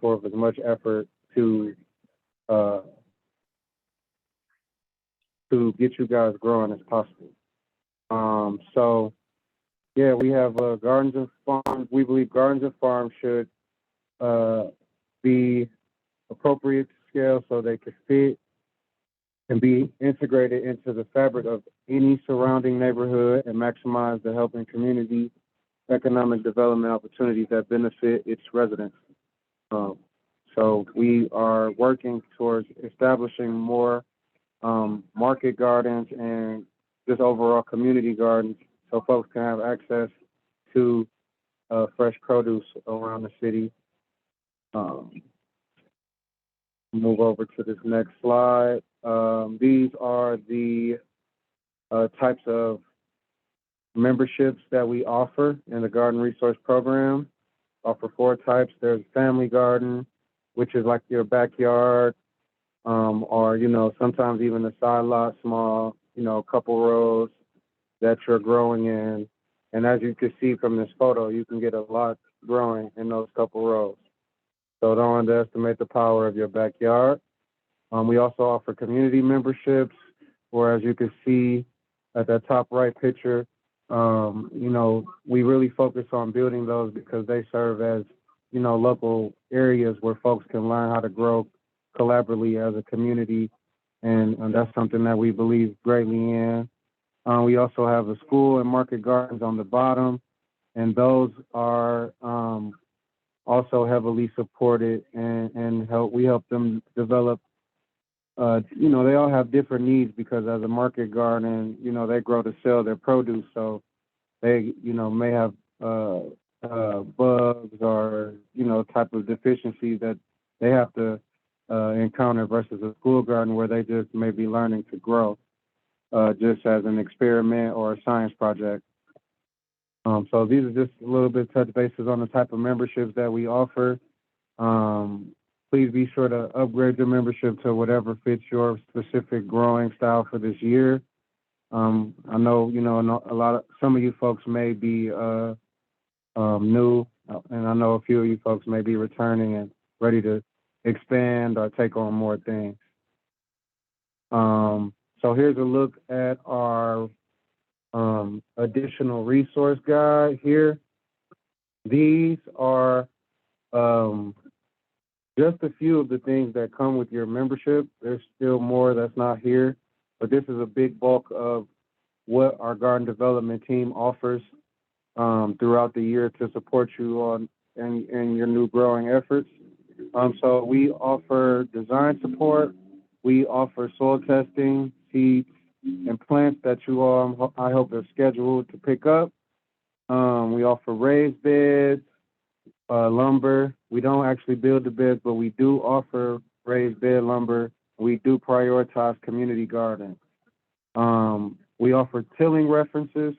forth as much effort uh, to get you guys growing as possible. So yeah, we have gardens and farms. We believe gardens and farms should uh, be appropriate to scale so they can fit and be integrated into the fabric of any surrounding neighborhood and maximize the health and community economic development opportunities that benefit its residents. Um, so we are working towards establishing more market gardens and just overall community gardens so folks can have access to fresh produce around the city. Um, Move over to this next slide. These are the types of memberships that we offer in the Garden Resource Program. Offer four types. There's family garden, which is like your backyard, or sometimes even a side lot, small, a couple rows that you're growing in. And as you can see from this photo, you can get a lot growing in those couple rows. So don't underestimate the power of your backyard. We also offer community memberships, where as you can see at that top right picture, we really focus on building those because they serve as, local areas where folks can learn how to grow collaboratively as a community. And that's something that we believe greatly in. We also have the school and market gardens on the bottom, and those are also heavily supported and we help them develop. They all have different needs because as a market garden, they grow to sell their produce, so they may have bugs or type of deficiency that they have to encounter versus a school garden where they just may be learning to grow just as an experiment or a science project. So these are just a little bit touch bases on the type of memberships that we offer. Please be sure to upgrade your membership to whatever fits your specific growing style for this year. I know, some of you folks may be new, and I know a few of you folks may be returning and ready to expand or take on more things. So here's a look at our additional resource guide here. These are just a few of the things that come with your membership. There's still more that's not here, but this is a big bulk of what our garden development team offers throughout the year to support you on in your new growing efforts. So we offer design support, we offer soil testing, seeds, and plants that you all, I hope, are scheduled to pick up. We offer raised beds, lumber. We don't actually build the beds, but we do offer raised bed lumber. We do prioritize community gardens. We offer tilling references.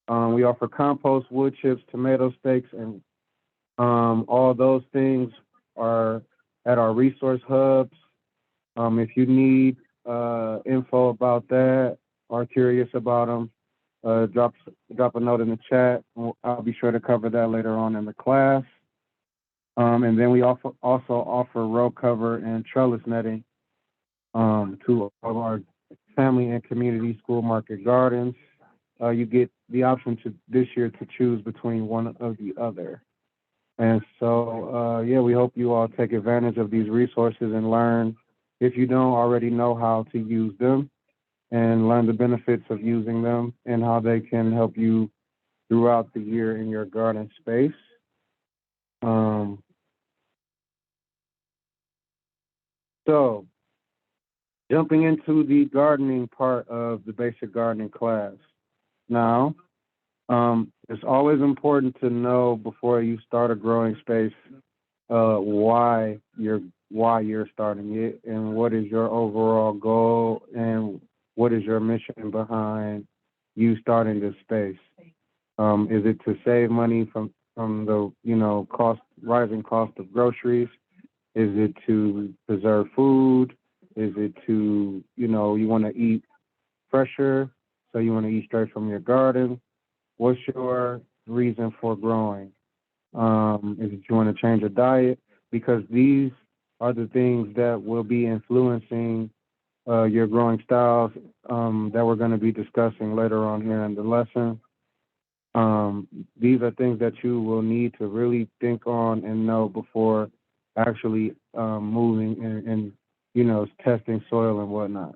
We offer compost, wood chips, tomato stakes, and all those things are at our resource hubs. If you need info about that or curious about them, drop a note in the chat. I'll be sure to cover that later on in the class. And then we also offer row cover and trellis netting to all of our family and community school market gardens. You get the option this year to choose between one of the other. And so, we hope you all take advantage of these resources and learn, if you don't already know how to use them, and learn the benefits of using them and how they can help you throughout the year in your garden space. So, jumping into the gardening part of the basic gardening class. Now, it's always important to know before you start a growing space why you're starting it and what is your overall goal and what is your mission behind you starting this space. Is it to save money from the rising cost of groceries? Is it to preserve food? Is it to you want to eat fresher, so you want to eat straight from your garden? What's your reason for growing? Is it you want to change your diet? because these are the things that will be influencing your growing styles that we're going to be discussing later on here in the lesson. These are things that you will need to really think on and know before actually moving and testing soil and whatnot.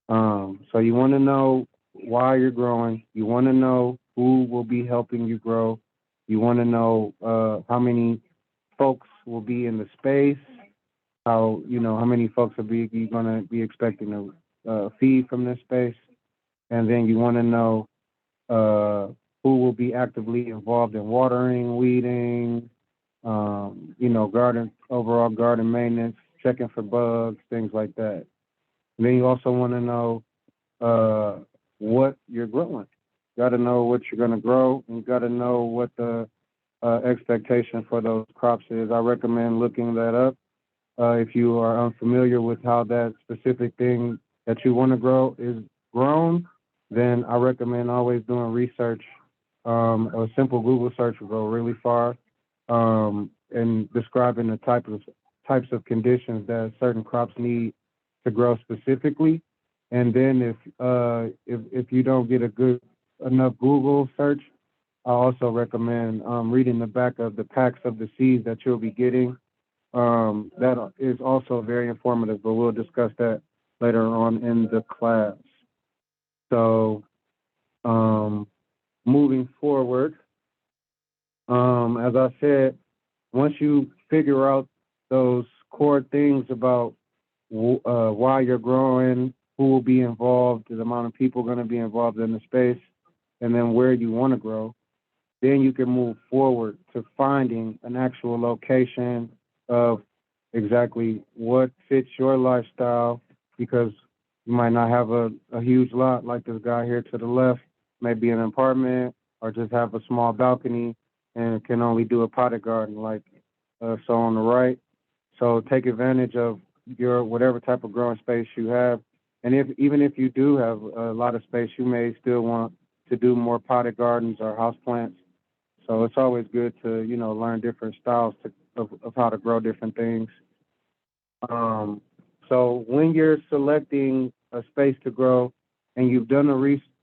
So you want to know why you're growing. You want to know who will be helping you grow. You want to know how many folks will be in the space. How many folks are you going to be expecting to feed from this space, and then you want to know who will be actively involved in watering, weeding, garden overall garden maintenance, checking for bugs, things like that. And then you also want to know what you're growing. Got to know what you're going to grow, and got to know what the expectation for those crops is. I recommend looking that up. If you are unfamiliar with how that specific thing that you want to grow is grown, then I recommend always doing research. A simple Google search will go really far in describing the types of conditions that certain crops need to grow specifically. And then if you don't get a good enough Google search, I also recommend reading the back of the packs of the seeds that you'll be getting. That is also very informative, but we'll discuss that later on in the class. So, moving forward, as I said, once you figure out those core things about why you're growing, who will be involved, the amount of people going to be involved in the space, and then where you want to grow, then you can move forward to finding an actual location of exactly what fits your lifestyle, because you might not have a huge lot like this guy here to the left, maybe an apartment, or just have a small balcony and can only do a potted garden like so on the right. So take advantage of your whatever type of growing space you have. And even if you do have a lot of space, you may still want to do more potted gardens or house plants. So it's always good to, learn different styles of how to grow different things. So when you're selecting a space to grow and you've done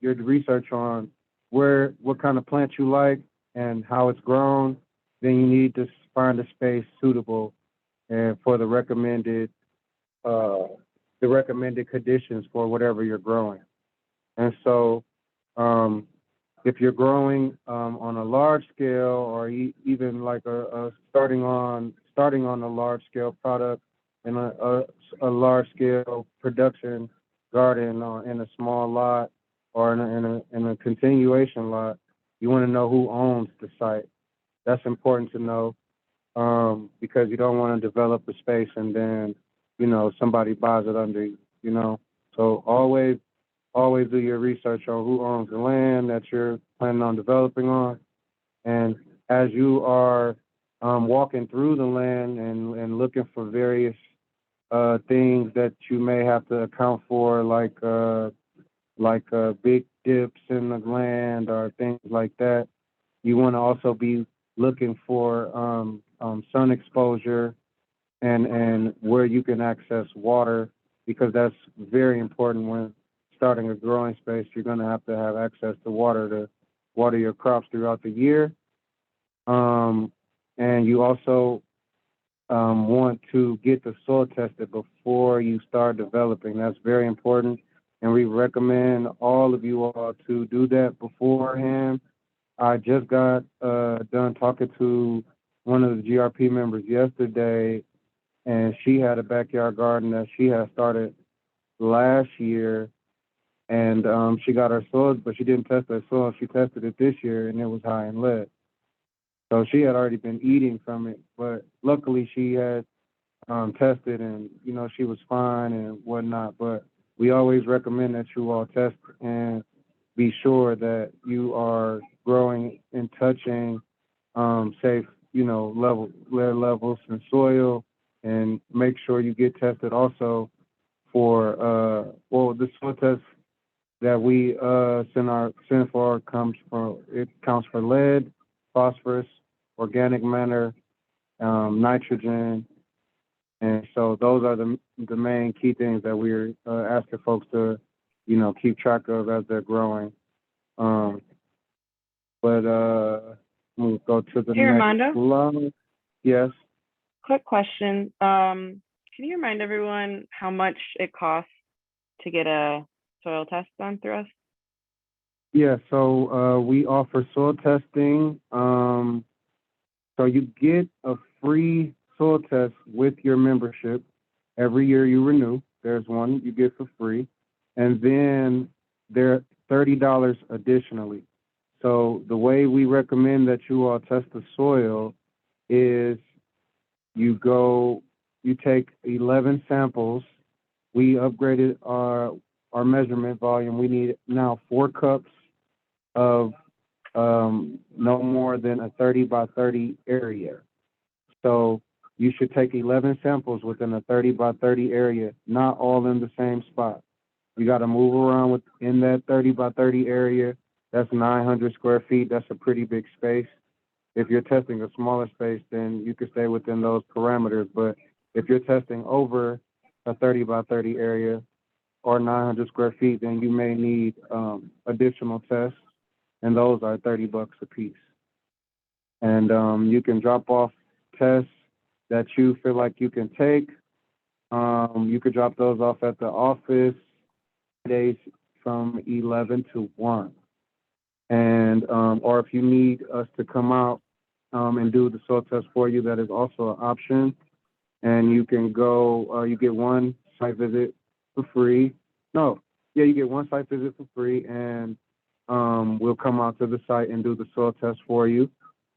your research on what kind of plant you like and how it's grown, then you need to find a space suitable and for the recommended conditions for whatever you're growing. And so, if you're growing on a large scale, or even like a starting on a large scale product in a large scale production garden, or in a small lot, or in a continuation lot, you want to know who owns the site. That's important to know, because you don't want to develop a space and then somebody buys it under you. So always do your research on who owns the land that you're planning on developing on. And as you are walking through the land and looking for various things that you may have to account for, like big dips in the land or things like that, you want to also be looking for sun exposure and where you can access water, because that's very important when starting a growing space. You're going to have access to water to water your crops throughout the year. And you also want to get the soil tested before you start developing. That's very important. And we recommend all of you all to do that beforehand. I just got done talking to one of the GRP members yesterday, and she had a backyard garden that she had started last year, and she got her soil, but she didn't test her soil. She tested it this year, and it was high in lead. So she had already been eating from it, but luckily she had tested, and she was fine and whatnot. But we always recommend that you all test and be sure that you are growing and touching safe, lead levels in soil, and make sure you get tested also for the soil test that we send for counts for lead, phosphorus, organic matter, nitrogen. And so those are the main key things that we're asking folks to, keep track of as they're growing. Um, but we'll go to the Hey, next Armando, slide. Yes. quick question. Can you remind everyone how much it costs to get a soil test done through us? Yeah, so we offer soil testing. So you get a free soil test with your membership. Every year you renew. There's one you get for free. And then they're $30 additionally. So the way we recommend that you all test the soil is you take 11 samples. We upgraded our measurement volume. We need now 4 cups of no more than a 30 by 30 area. So you should take 11 samples within a 30 by 30 area, not all in the same spot. You got to move around within that 30 by 30 area. That's 900 square feet. That's a pretty big space. If you're testing a smaller space, then you can stay within those parameters. But if you're testing over a 30 by 30 area or 900 square feet, then you may need additional tests, and those are $30 a piece. And you can drop off tests that you feel like you can take. You could drop those off at the office days from 11 to 1. And or if you need us to come out and do the soil test for you, that is also an option. And you can go, you get one site visit for free. No, yeah, you get one site visit for free, and we'll come out to the site and do the soil test for you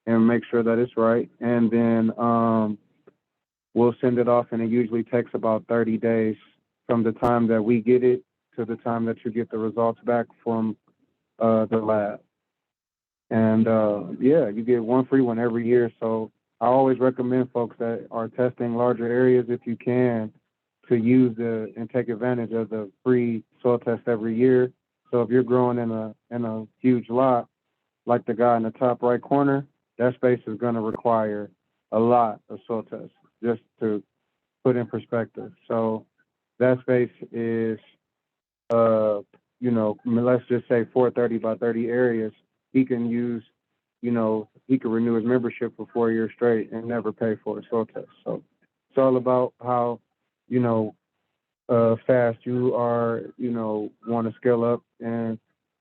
and make sure that it's right. And then we'll send it off, and it usually takes about 30 days from the time that we get it to the time that you get the results back from the lab. And yeah, you get one free one every year. So I always recommend folks that are testing larger areas, if you can, to use and take advantage of the free soil test every year. So if you're growing in a huge lot, like the guy in the top right corner, that space is going to require a lot of soil tests, just to put in perspective. So that space is, let's just say 430 by 30 areas. He can use, he can renew his membership for 4 years straight and never pay for a soil test. So it's all about how, fast you are, want to scale up and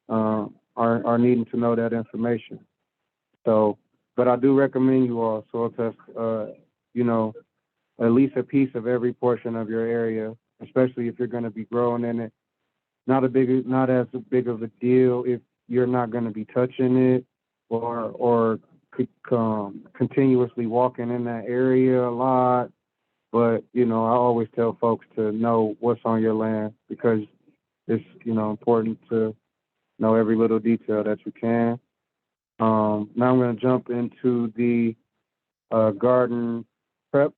are needing to know that information. So, but I do recommend you all soil test, at least a piece of every portion of your area, especially if you're going to be growing in it. Not as big of a deal if you're not going to be touching it or continuously walking in that area a lot. But I always tell folks to know what's on your land, because it's important to know every little detail that you can. Now I'm going to jump into the garden prep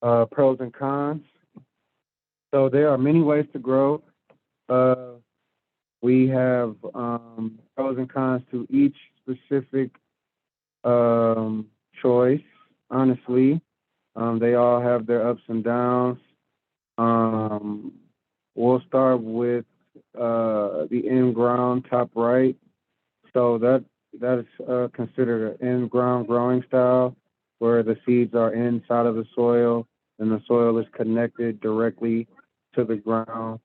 pros and cons. So there are many ways to grow. We have pros and cons to each specific choice, honestly. They all have their ups and downs. We'll start with the in-ground top right. So that is considered an in-ground growing style, where the seeds are inside of the soil and the soil is connected directly to the ground.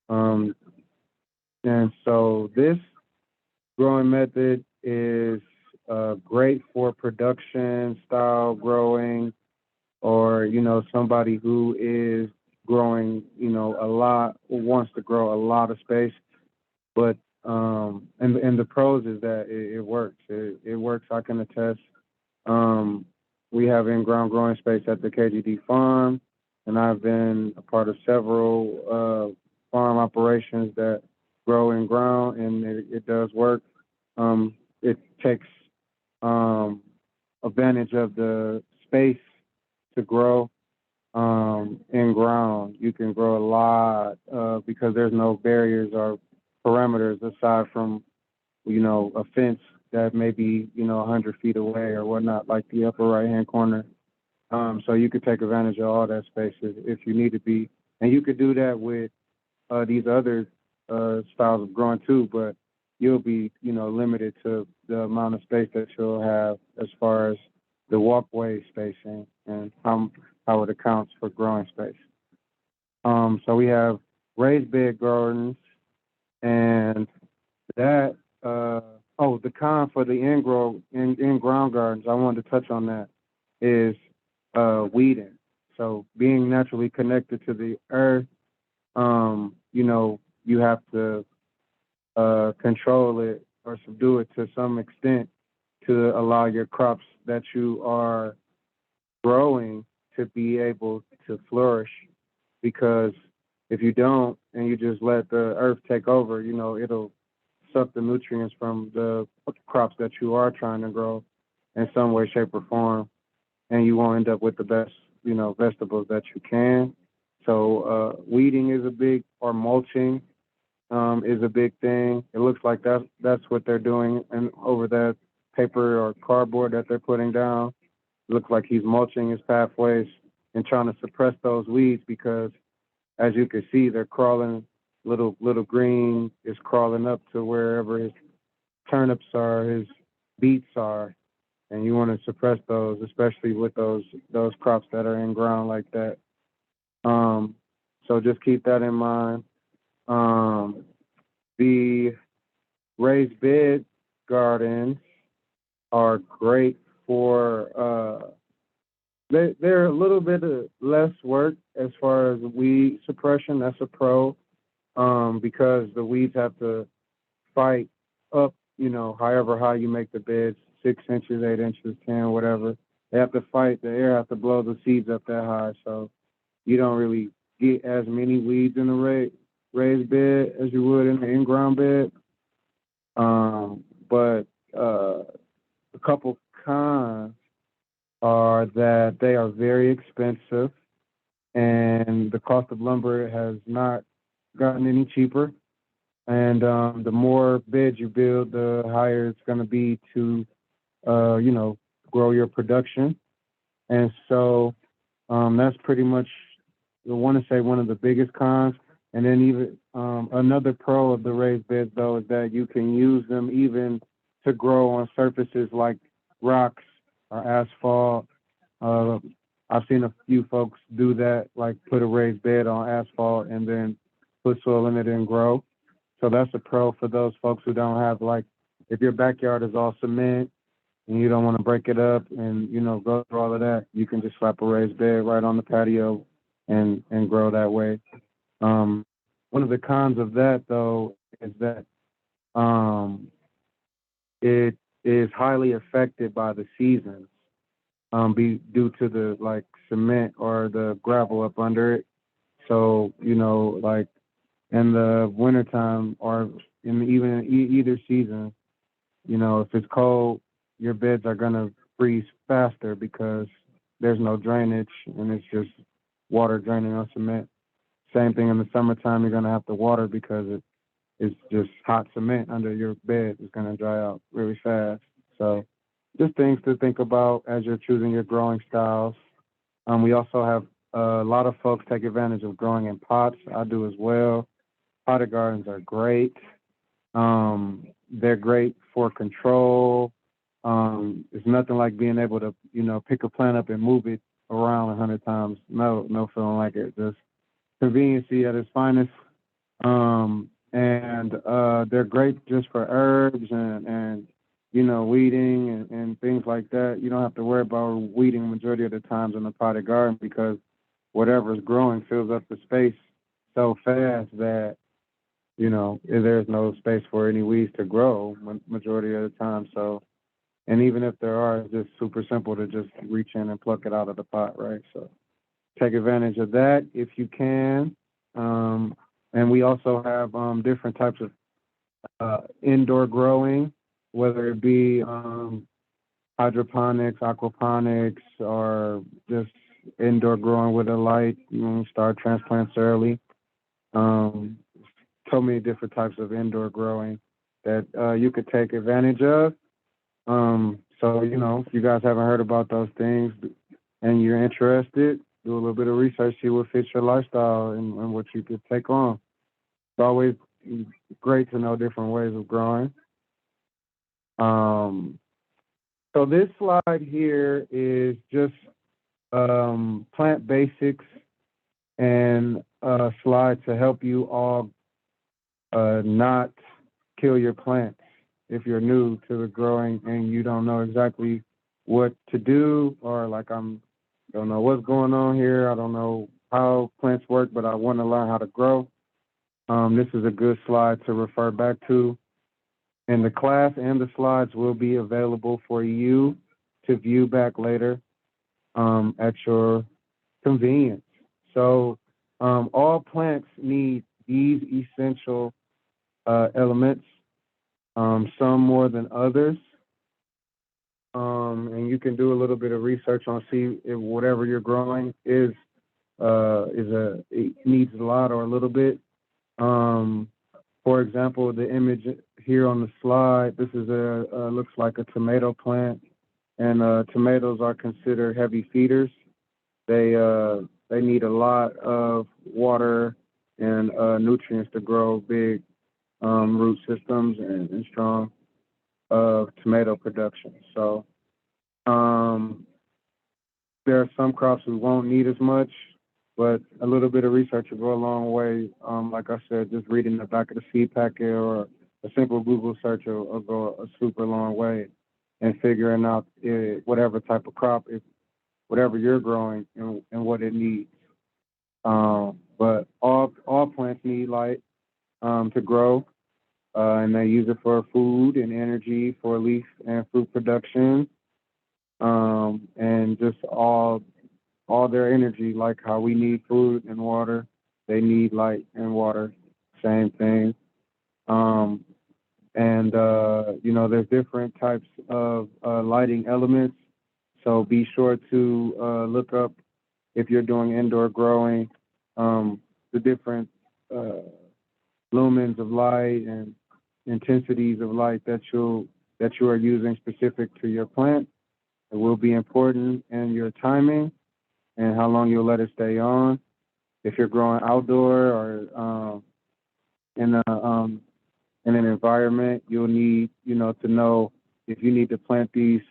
And so this growing method is great for production style growing, or somebody who is growing a lot, wants to grow a lot of space. But and the pros is that it works. It works. I can attest. We have in-ground growing space at the KGD farm, and I've been a part of several farm operations that grow in ground, and it does work. It takes advantage of the space to grow in ground. You can grow a lot because there's no barriers or parameters aside from a fence that may be 100 feet away or whatnot, like the upper right hand corner So you could take advantage of all that space if you need to be, and you could do that with these other styles of growing too. But you'll be, limited to the amount of space that you'll have as far as the walkway spacing and how it accounts for growing space. So we have raised bed gardens, and that. The con for the in ground gardens. I wanted to touch on that is weeding. So being naturally connected to the earth, you have to control it or subdue it to some extent to allow your crops that you are growing to be able to flourish. Because if you don't and you just let the earth take over, it'll suck the nutrients from the crops that you are trying to grow in some way, shape, or form, and you won't end up with the best, vegetables that you can. So weeding is a big, or mulching is a big thing. It looks like that's what they're doing, and over that paper or cardboard that they're putting down, it looks like he's mulching his pathways and trying to suppress those weeds because, as you can see, they're crawling. Little green is crawling up to wherever his turnips are, his beets are, and you want to suppress those, especially with those crops that are in ground like that. So just keep that in mind. The raised bed gardens are great for they're a little bit less work as far as weed suppression. That's a pro, because the weeds have to fight up, however high you make the beds, 6 inches, 8 inches, 10, whatever. They have to fight. The air has to blow the seeds up that high, so you don't really get as many weeds in the raised bed as you would in the in-ground bed. But a couple cons are that they are very expensive, and the cost of lumber has not gotten any cheaper. And the more beds you build, the higher it's going to be to, grow your production. And so that's pretty much, I want to say, one of the biggest cons. And then even another pro of the raised beds, though, is that you can use them even to grow on surfaces like rocks or asphalt. Uh, I've seen a few folks do that, like put a raised bed on asphalt and then put soil in it and grow. So that's a pro for those folks who don't have, like, if your backyard is all cement and you don't want to break it up and, go through all of that, you can just slap a raised bed right on the patio and grow that way. One of the cons of that, though, is that it is highly affected by the seasons, due to the, like, cement or the gravel up under it. So, like in the wintertime or even either season, if it's cold, your beds are going to freeze faster because there's no drainage and it's just water draining on cement. Same thing in the summertime, you're going to have to water because it's just hot cement under your bed. It's going to dry out really fast. So just things to think about as you're choosing your growing styles. We also have a lot of folks take advantage of growing in pots. I do as well. Potted gardens are great. They're great for control. It's nothing like being able to, pick a plant up and move it around 100 times. No feeling like it. Just conveniency at its finest. And they're great just for herbs and weeding and things like that. You don't have to worry about weeding majority of the times in the potted garden because whatever's growing fills up the space so fast that there's no space for any weeds to grow majority of the time. So, and even if there are, it's just super simple to just reach in and pluck it out of the pot, right? So take advantage of that if you can. And we also have different types of indoor growing, whether it be hydroponics, aquaponics, or just indoor growing with a light. Start transplants early. So many different types of indoor growing that you could take advantage of. So, if you guys haven't heard about those things and you're interested, do a little bit of research, see what fits your lifestyle and what you could take on. It's always great to know different ways of growing. Um, so this slide here is just plant basics and a slide to help you all not kill your plants if you're new to the growing and you don't know exactly what to do, or like don't know what's going on here. I don't know how plants work, but I want to learn how to grow. This is a good slide to refer back to. And the class and the slides will be available for you to view back later at your convenience. So all plants need these essential elements, some more than others. And you can do a little bit of research on see if whatever you're growing it needs a lot or a little bit. For example, the image here on the slide, this is looks like a tomato plant, and tomatoes are considered heavy feeders. They need a lot of water and nutrients to grow big root systems and strong tomato production. So there are some crops we won't need as much, but a little bit of research will go a long way. Like I said, just reading the back of the seed packet or a simple Google search will go a super long way in figuring out whatever type of crop, if whatever you're growing and what it needs. But all plants need light to grow, and they use it for food and energy for leaf and fruit production, and just all their energy, like how we need food and water, they need light and water, same thing. And there's different types of lighting elements. So be sure to look up if you're doing indoor growing, the different lumens of light and intensities of light that you are using specific to your plant. It will be important in your timing and how long you'll let it stay on. If you're growing outdoor or in an environment, you'll need, to know if you need to plant these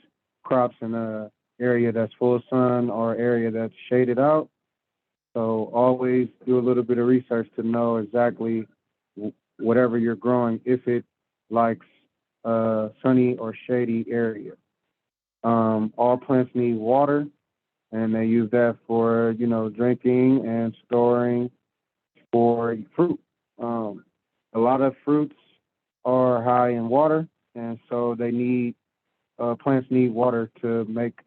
crops in a area that's full sun or area that's shaded out. So always do a little bit of research to know exactly whatever you're growing, if it likes a sunny or shady area. All plants need water, and they use that for, drinking and storing for fruit. A lot of fruits are high in water, and so plants need water to make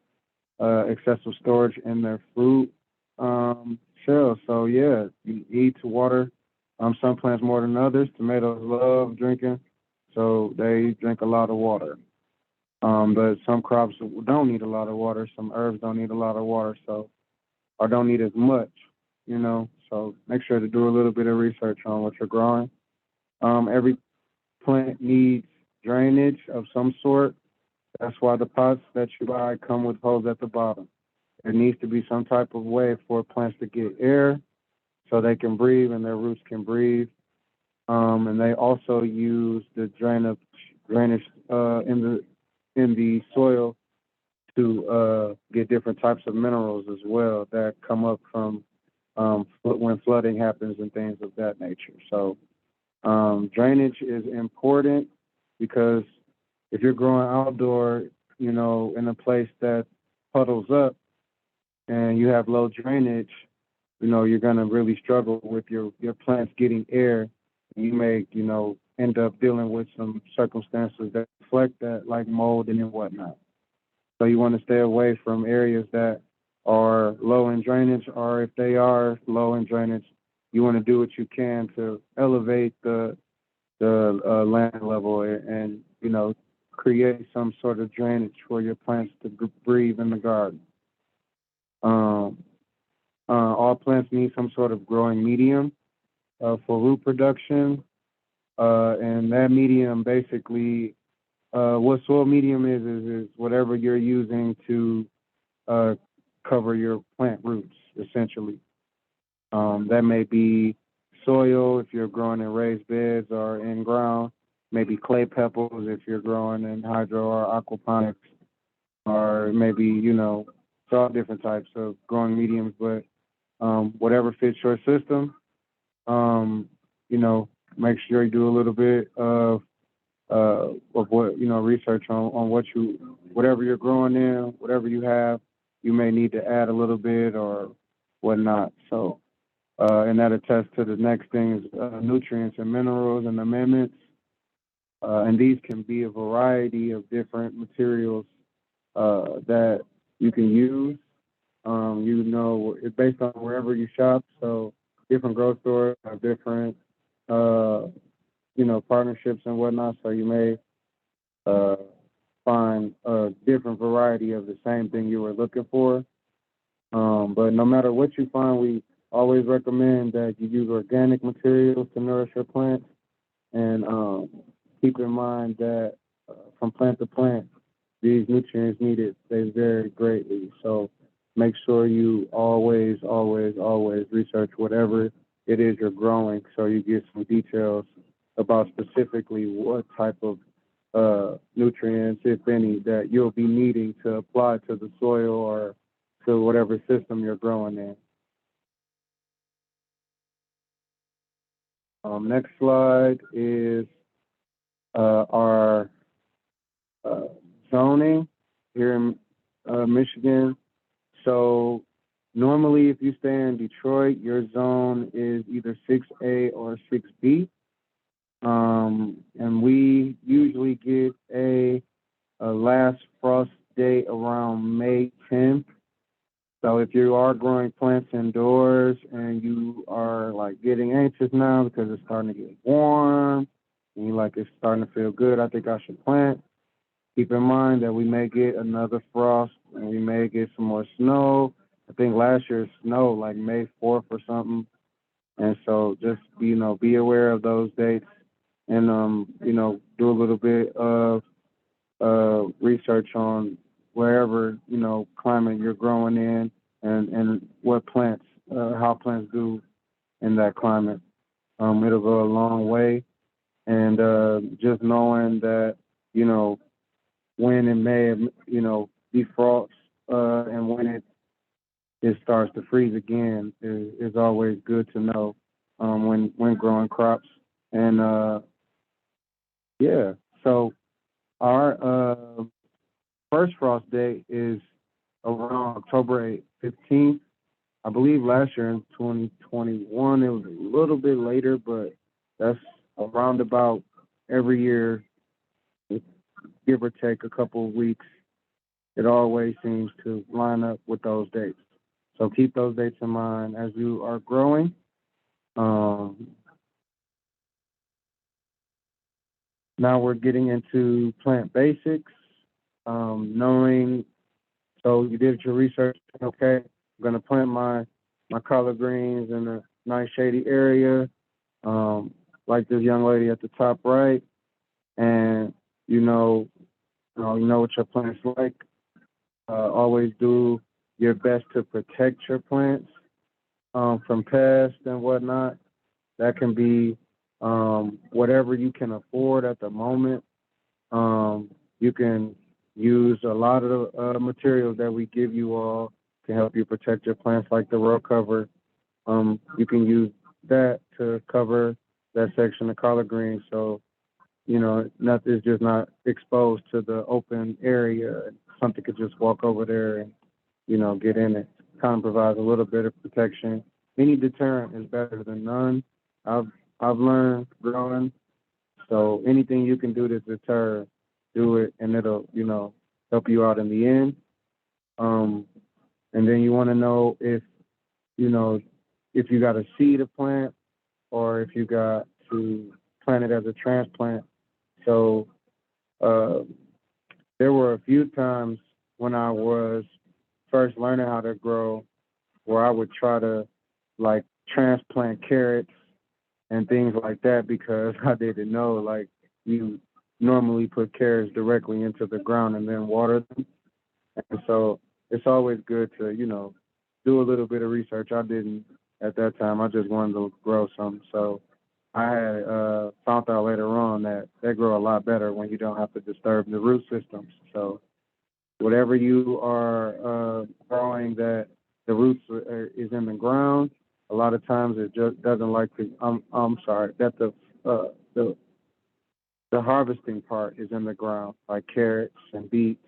excessive storage in their fruit shells. So yeah, you need to water some plants more than others. Tomatoes love drinking, so they drink a lot of water. But some crops don't need a lot of water. Some herbs don't need a lot of water, or don't need as much, So make sure to do a little bit of research on what you're growing. Every plant needs drainage of some sort. That's why the pots that you buy come with holes at the bottom. There needs to be some type of way for plants to get air so they can breathe and their roots can breathe. And they also use the drainage in the soil to get different types of minerals as well that come up from when flooding happens and things of that nature. So drainage is important because if you're growing outdoor, in a place that puddles up and you have low drainage, you're going to really struggle with your plants getting air. You may, end up dealing with some circumstances that reflect that, like mold and whatnot. So you want to stay away from areas that are low in drainage, or if they are low in drainage, you want to do what you can to elevate the land level and, create some sort of drainage for your plants to breathe in the garden. All plants need some sort of growing medium for root production. And that medium basically, what soil medium is whatever you're using to cover your plant roots, essentially. That may be soil if you're growing in raised beds or in ground, maybe clay pebbles if you're growing in hydro or aquaponics, or maybe, it's all different types of growing mediums, but whatever fits your system, um, make sure you do a little bit of what, research on whatever you're growing in, whatever you have, you may need to add a little bit or whatnot. So, and that attests to the next thing is nutrients and minerals and amendments. And these can be a variety of different materials that you can use. It's based on wherever you shop. So different grocery stores have different, partnerships and whatnot. So you may uh, find a different variety of the same thing you were looking for. But no matter what you find, we always recommend that you use organic materials to nourish your plants. And keep in mind that from plant to plant, these nutrients needed, they vary greatly. So make sure you always, always, always research whatever it is you're growing so you get some details about specifically what type of nutrients, if any, that you'll be needing to apply to the soil or to whatever system you're growing in. Next slide is our uh, zoning here in Michigan. So normally, if you stay in Detroit, your zone is either 6A or 6B. And we usually get a last frost date around May 10th. So if you are growing plants indoors and you are like getting anxious now because it's starting to get warm and you like it's starting to feel good, I think I should plant. Keep in mind that we may get another frost and we may get some more snow. I think last year snowed like May 4th or something. And so just, be aware of those dates and, do a little bit of research on wherever, climate you're growing in and what plants, how plants do in that climate. It'll go a long way. And just knowing that, when it may, be frost and when it starts to freeze again is always good to know when growing crops. And yeah, so our first frost date is around October 15th. I believe last year in 2021 it was a little bit later, but that's around about every year, give or take a couple of weeks. It always seems to line up with those dates. So keep those dates in mind as you are growing. Um, Now we're getting into plant basics, knowing, so you did your research, okay, I'm gonna plant my collard greens in a nice shady area, like this young lady at the top right, and you know what your plants like. Always do your best to protect your plants from pests and whatnot. That can be whatever you can afford at the moment. You can use a lot of the materials that we give you all to help you protect your plants, like the row cover. You can use that to cover that section of collard greens, so nothing is just not exposed to the open area. Something could just walk over there and get in it. Kind of provides a little bit of protection. Any deterrent is better than none. I've I've learned growing. So anything you can do to deter, do it, and it'll help you out in the end. Um, and then you want to know you know if you got to seed a plant or if you got to plant it as a transplant. So uh, there were a few times when I was first learning how to grow where I would try to like transplant carrots and things like that because I didn't know like you normally put carrots directly into the ground and then water them. And so it's always good to, do a little bit of research. I didn't at that time. I just wanted to grow some. So I had found out later on that they grow a lot better when you don't have to disturb the root systems. So whatever you are growing that the roots is in the ground, a lot of times it just doesn't like to. I'm sorry that the harvesting part is in the ground, like carrots and beets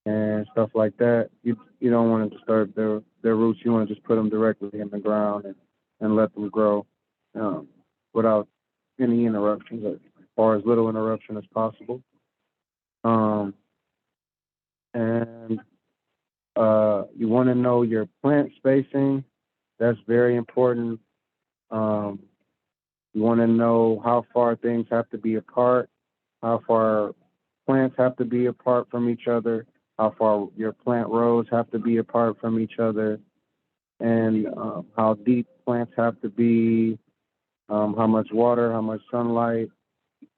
and stuff like that. You don't want to disturb their roots. You want to just put them directly in the ground and let them grow um, without any interruptions or as little interruption as possible. Um, and you want to know your plant spacing. That's very important. Um, you want to know how far things have to be apart, how far plants have to be apart from each other, how far your plant rows have to be apart from each other, and how deep plants have to be, how much water, how much sunlight,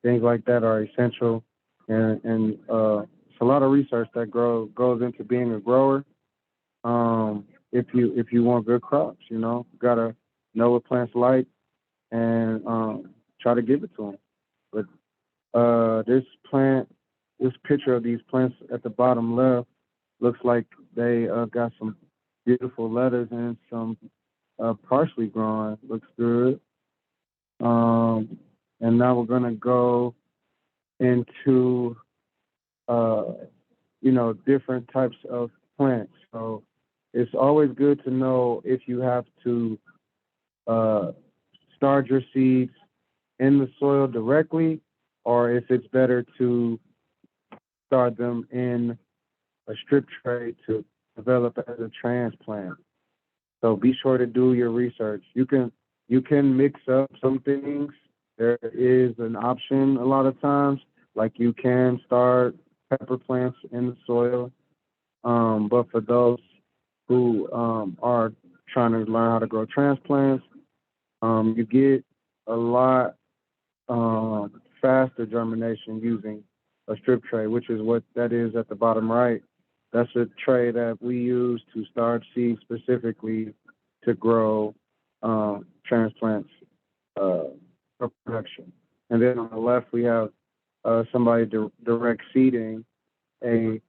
things like that are essential. And it's a lot of research that goes into being a grower. If you want good crops, you gotta know what plants like and try to give it to them. But this plant, this picture of these plants at the bottom left looks like they got some beautiful letters and some parsley growing. Looks good. Um, and now we're gonna go into uh, different types of plants. So it's always good to know if you have to uh, start your seeds in the soil directly, or if it's better to start them in a strip tray to develop as a transplant. So be sure to do your research. You can mix up some things. There is an option a lot of times, like you can start pepper plants in the soil. But for those who are trying to learn how to grow transplants, you get a lot faster germination using a strip tray, which is what that is at the bottom right. That's a tray that we use to start seeds specifically to grow transplants for production. And then on the left, we have somebody direct seeding a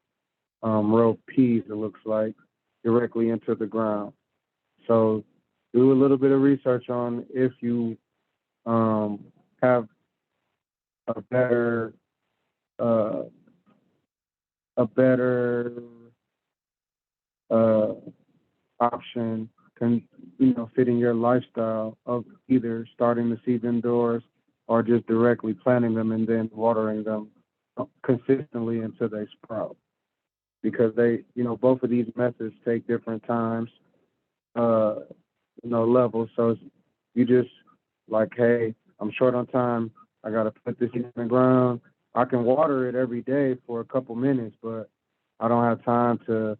row of peas, it looks like, directly into the ground. So do a little bit of research on if you have a better uh, a better uh, option can fit in your lifestyle of either starting the seeds indoors or just directly planting them and then watering them consistently until they sprout because both of these methods take different times uh levels. So you just like, hey, I'm short on time. I got to put this in the ground. I can water it every day for a couple minutes, but I don't have time to,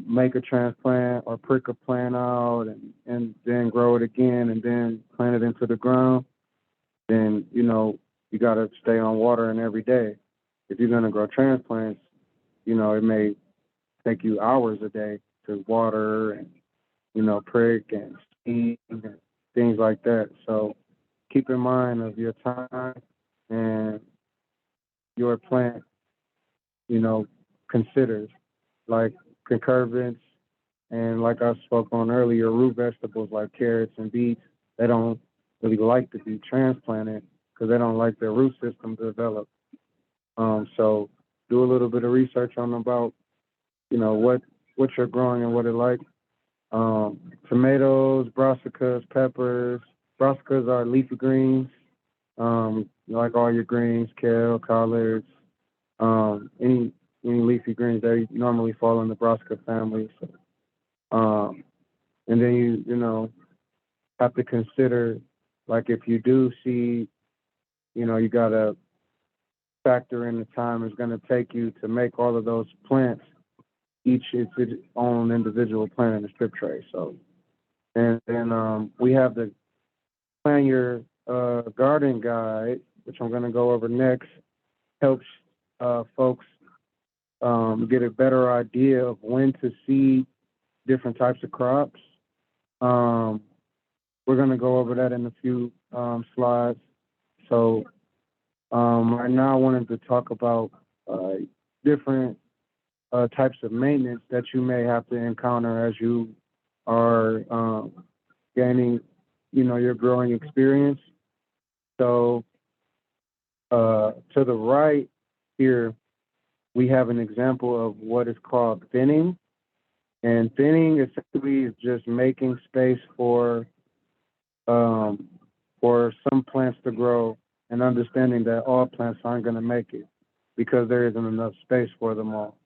make a transplant or prick a plant out and then grow it again and then plant it into the ground. Then, you got to stay on watering every day. If you're going to grow transplants, it may take you hours a day to water and prick and steam and things like that. So keep in mind of your time and your plant, considers like concurrence and like I spoke on earlier, root vegetables like carrots and beets, they don't really like to be transplanted because they don't like their root system to develop. So do a little bit of research on about, what you're growing and what it like. Tomatoes, brassicas, peppers. Brassicas are leafy greens, like all your greens, kale, collards, any leafy greens. They normally fall in the brassica family. So, and then you have to consider, like if you do see, you gotta factor in the time it's going to take you to make all of those plants. Each is its own individual plant in the strip tray. So, and then we have the Plan Your Garden Guide, which I'm going to go over next, helps folks get a better idea of when to seed different types of crops. Um, we're going to go over that in a few slides. So right now I wanted to talk about different types of maintenance that you may have to encounter as you are gaining, your growing experience. So to the right here, we have an example of what is called thinning. And thinning essentially is just making space um, for some plants to grow and understanding that all plants aren't going to make it because there isn't enough space for them all.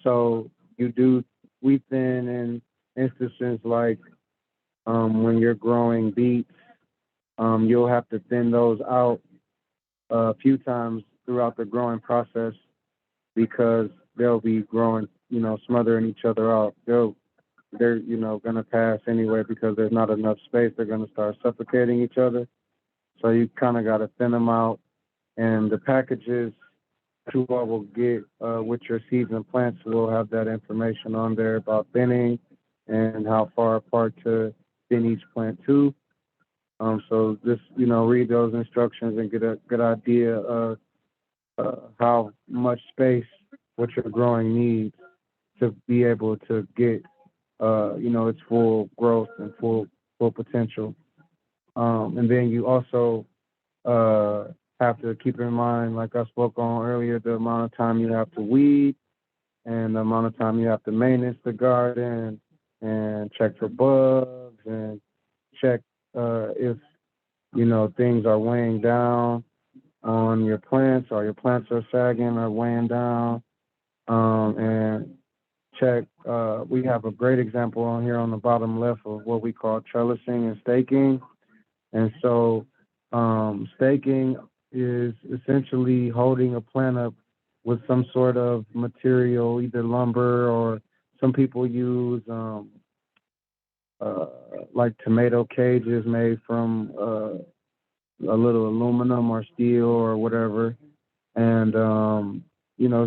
So you do we thin in instances like when you're growing beets, you'll have to thin those out a few times throughout the growing process because they'll be growing, smothering each other out. They're, gonna pass anyway because there's not enough space. They're gonna start suffocating each other. So you kind of got to thin them out. And the packages that you all will get with your seeds and plants will have that information on there about thinning and how far apart to thin each plant to. So just, read those instructions and get a good idea of how much space what you're growing needs to be able to get, its full growth and full potential. And then you also have to keep in mind, like I spoke on earlier, the amount of time you have to weed and the amount of time you have to maintenance the garden and check for bugs and check if, things are weighing down on your plants or your plants are sagging or weighing down. And check, we have a great example on here on the bottom left of what we call trellising and staking. And so staking is essentially holding a plant up with some sort of material, either lumber or some people use like tomato cages made from a little aluminum or steel or whatever. And,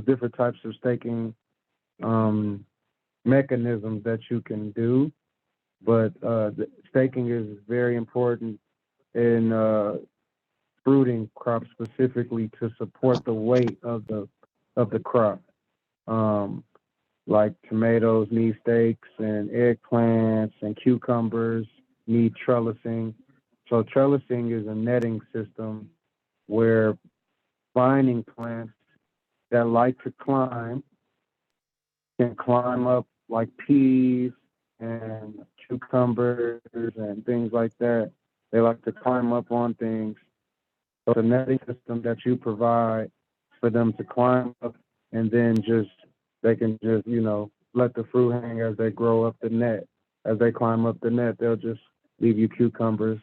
different types of staking mechanisms that you can do. But staking is very important in fruiting crops specifically to support the weight of the crop. Um, like tomatoes need stakes and eggplants and cucumbers need trellising. So trellising is a netting system where vining plants that like to climb can climb up like peas and cucumbers and things like that. They like to climb up on things. So the netting system that you provide for them to climb up and then they can just, let the fruit hang as they grow up the net. As they climb up the net, they'll just leave you cucumbers.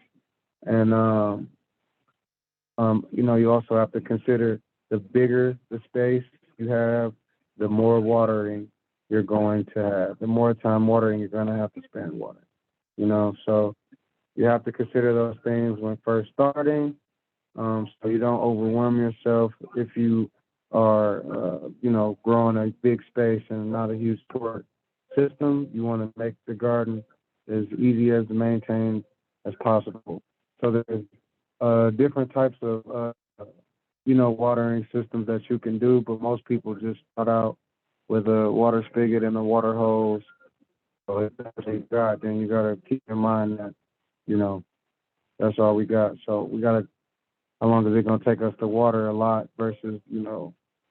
And, you also have to consider the bigger the space you have, the more watering you're going to have. The more time watering you're going to have to spend watering, So you have to consider those things when first starting, so you don't overwhelm yourself if you are, growing a big space and not a huge support system. You want to make the garden as easy as to maintain as possible. So there's different types of, watering systems that you can do, but most people just start out with a water spigot and a water hose. So if that's what you got, then you got to keep in mind that, that's all we got. So we got to, how long is it going to take us to water a lot versus,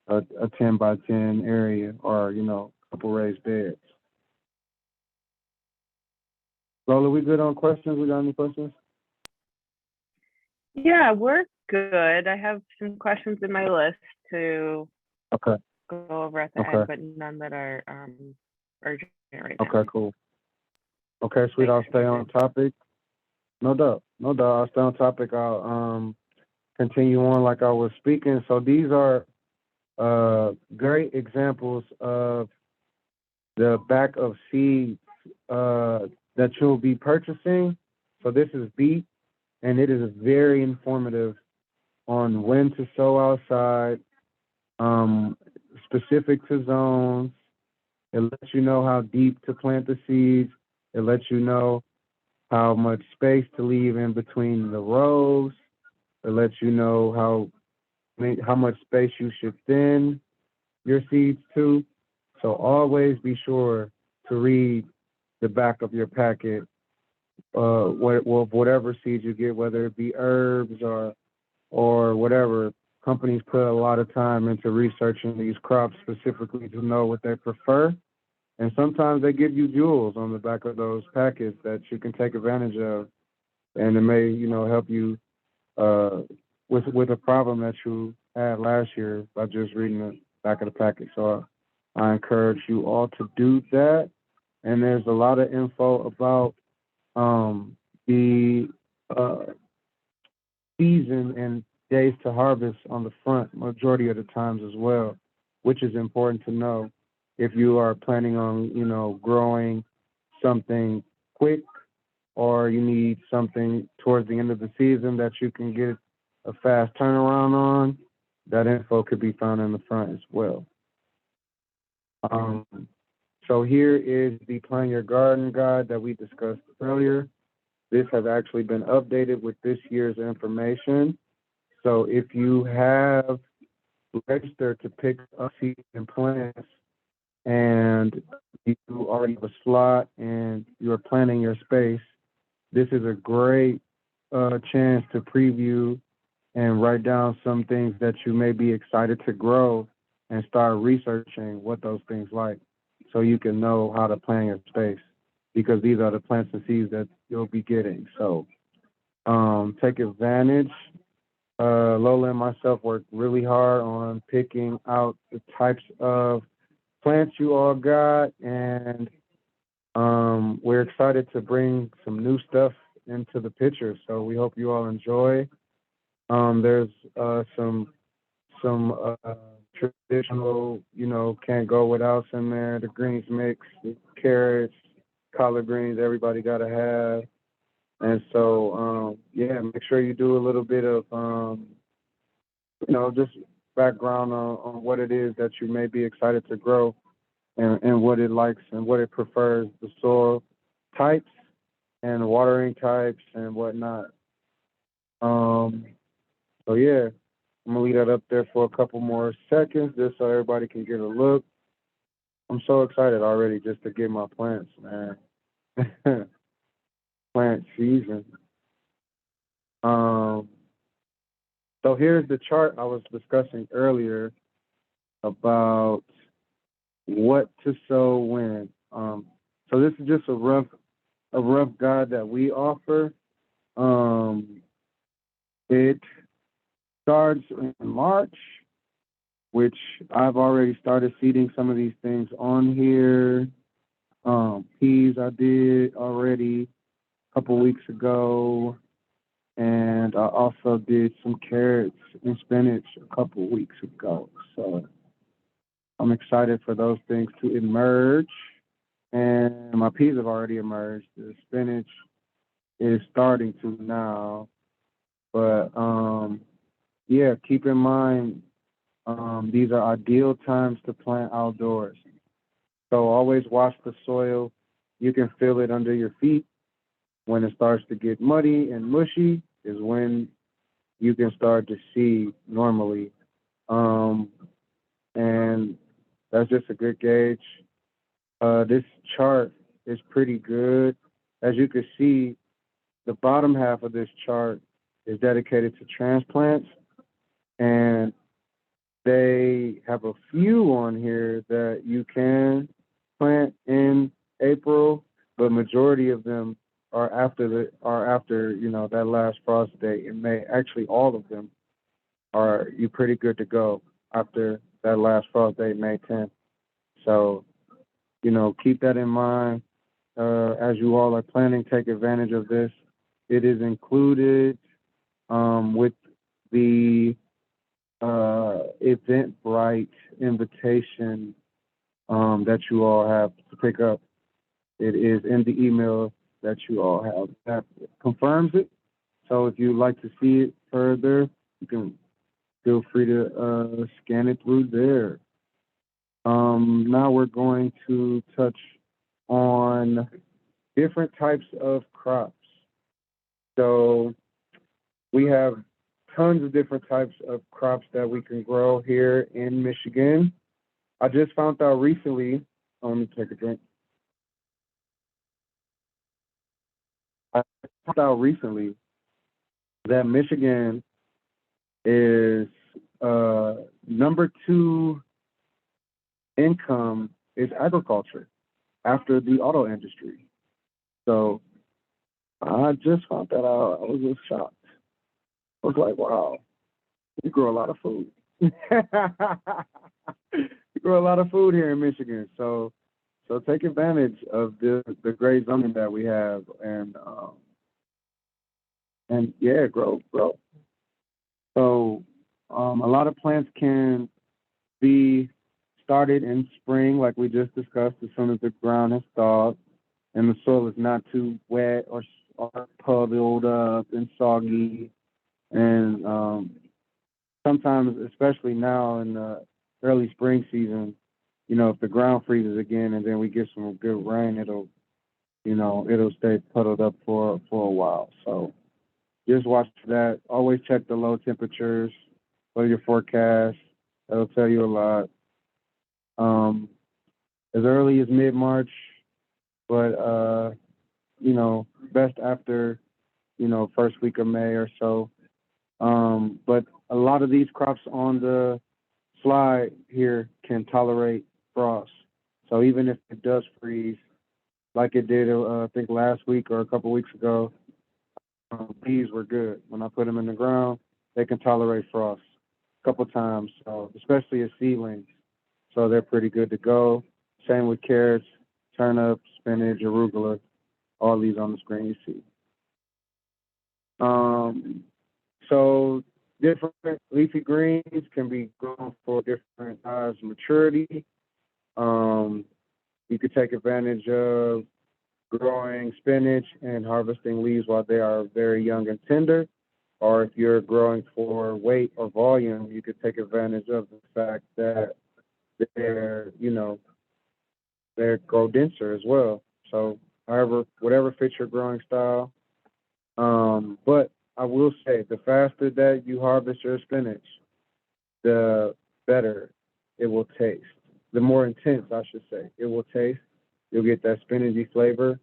a 10 by 10 area or, a couple raised beds. Lola, we good on questions? We got any questions? Yeah, we're good. I have some questions in my list to Okay. go over at the end, but none that are urgent right now. Okay, cool. Okay, sweet. I'll stay on topic. No doubt. I'll stay on topic. I'll continue on like I was speaking. So these are great examples of the back of seeds that you'll be purchasing. So this is beet, and it is very informative on when to sow outside, specific to zones. It lets you know how deep to plant the seeds. It lets you know how much space to leave in between the rows. It lets you know how much space you should thin your seeds to. So always be sure to read the back of your packet, whatever seeds you get, whether it be herbs or whatever. Companies put a lot of time into researching these crops specifically to know what they prefer. And sometimes they give you jewels on the back of those packets that you can take advantage of, and it may, help you uh, with a problem that you had last year by just reading the back of the packet. So I encourage you all to do that. And there's a lot of info about the uh, season and days to harvest on the front majority of the times as well, which is important to know if you are planning on, growing something quick, or you need something towards the end of the season that you can get a fast turnaround on. That info could be found in the front as well. Um, so here is the Plan Your Garden guide that we discussed earlier. This has actually been updated with this year's information. So if you have registered to pick up seeds and plants and you already have a slot and you're planning your space, this is a great chance to preview and write down some things that you may be excited to grow and start researching what those things like so you can know how to plan your space, because these are the plants and seeds that you'll be getting. So take advantage. Lola and myself worked really hard on picking out the types of plants you all got, and we're excited to bring some new stuff into the picture. So we hope you all enjoy. There's some traditional, can't go without in there. The greens mix, the carrots, collard greens, everybody got to have. And so, make sure you do a little bit of, just background on what it is that you may be excited to grow, and what it likes and what it prefers, the soil types and watering types and whatnot. So yeah, I'm gonna leave that up there for a couple more seconds just so everybody can get a look. I'm so excited already just to get my plants, man. Plant season. Um, so here's the chart I was discussing earlier about what to sow when. So this is just a rough guide that we offer. It starts in March, which I've already started seeding some of these things on here. Peas I did already a couple weeks ago, and I also did some carrots and spinach a couple weeks ago. So I'm excited for those things to emerge. And my peas have already emerged. The spinach is starting to now. But keep in mind, these are ideal times to plant outdoors. So always wash the soil. You can feel it under your feet. When it starts to get muddy and mushy is when you can start to see normally. And that's just a good gauge. This chart is pretty good. As you can see, the bottom half of this chart is dedicated to transplants, and they have a few on here that you can plant in April, but majority of them are after that last frost date in May. Actually, all of them are you pretty good to go after that last frost date, May 10th. So keep that in mind as you all are planning. Take advantage of this. It is included with the Eventbrite invitation that you all have to pick up. It is in the email that you all have. That confirms it. So if you'd like to see it further, you can feel free to scan it through there. Now we're going to touch on different types of crops. So we have tons of different types of crops that we can grow here in Michigan. I just found out recently, let me take a drink. I found out recently that Michigan is number two income is agriculture after the auto industry. So I just found that out. I was just shocked. I was like, wow, we grow a lot of food. We grow a lot of food here in Michigan. So take advantage of the great zoning that we have and yeah, grow. So a lot of plants can be started in spring, like we just discussed, as soon as the ground has thawed and the soil is not too wet or puddled up and soggy. And sometimes, especially now in the early spring season, if the ground freezes again and then we get some good rain, it'll stay puddled up for a while. So just watch that. Always check the low temperatures for your forecast. That'll tell you a lot. Um, as early as mid March, but best after first week of May or so. But a lot of these crops on the slide here can tolerate frost. So even if it does freeze, like it did, I think last week or a couple weeks ago, bees were good. When I put them in the ground, they can tolerate frost a couple times. So especially as seedlings, so they're pretty good to go. Same with carrots, turnips, spinach, arugula, all these on the screen you see. Um, so different leafy greens can be grown for different times of maturity. Um, you could take advantage of growing spinach and harvesting leaves while they are very young and tender. Or if you're growing for weight or volume, you could take advantage of the fact that they're, they grow denser as well. So however, whatever fits your growing style. But I will say the faster that you harvest your spinach, the better it will taste. The more intense, I should say, it will taste. You'll get that spinachy flavor.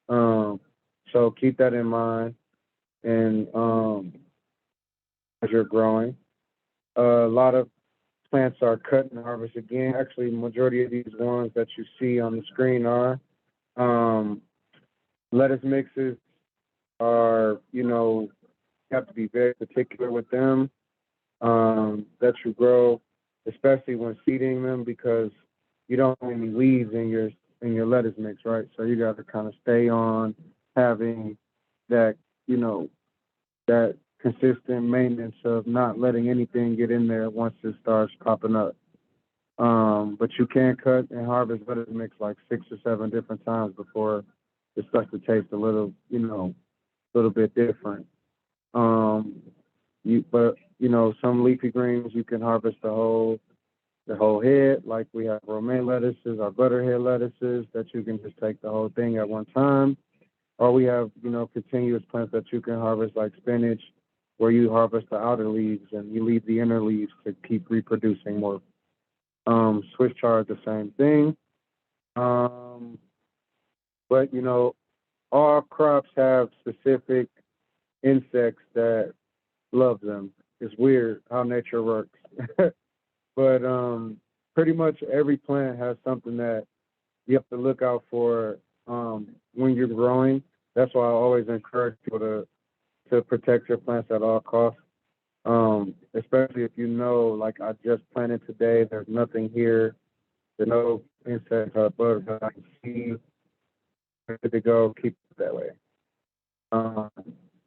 So keep that in mind and as you're growing. A lot of plants are cut and harvest again. Actually, majority of these ones that you see on the screen are um, lettuce mixes are, you have to be very particular with them that you grow, especially when seeding them because you don't want any weeds in your lettuce mix, right? So you got to kind of stay on having that, that consistent maintenance of not letting anything get in there once it starts popping up. But you can cut and harvest lettuce mix like 6 or 7 different times before it starts to taste a little, little bit different. Um, but some leafy greens you can harvest the whole head, like we have romaine lettuces or butterhead lettuces that you can just take the whole thing at one time. Or we have, continuous plants that you can harvest like spinach, where you harvest the outer leaves and you leave the inner leaves to keep reproducing more. Swiss chard, the same thing. Um, but all crops have specific insects that love them. It's weird how nature works. But pretty much every plant has something that you have to look out for when you're growing. That's why I always encourage people to protect your plants at all costs. Especially if like I just planted today, there's nothing here, there's no insects or bugs that I can see. Good to go, keep it that way. Um,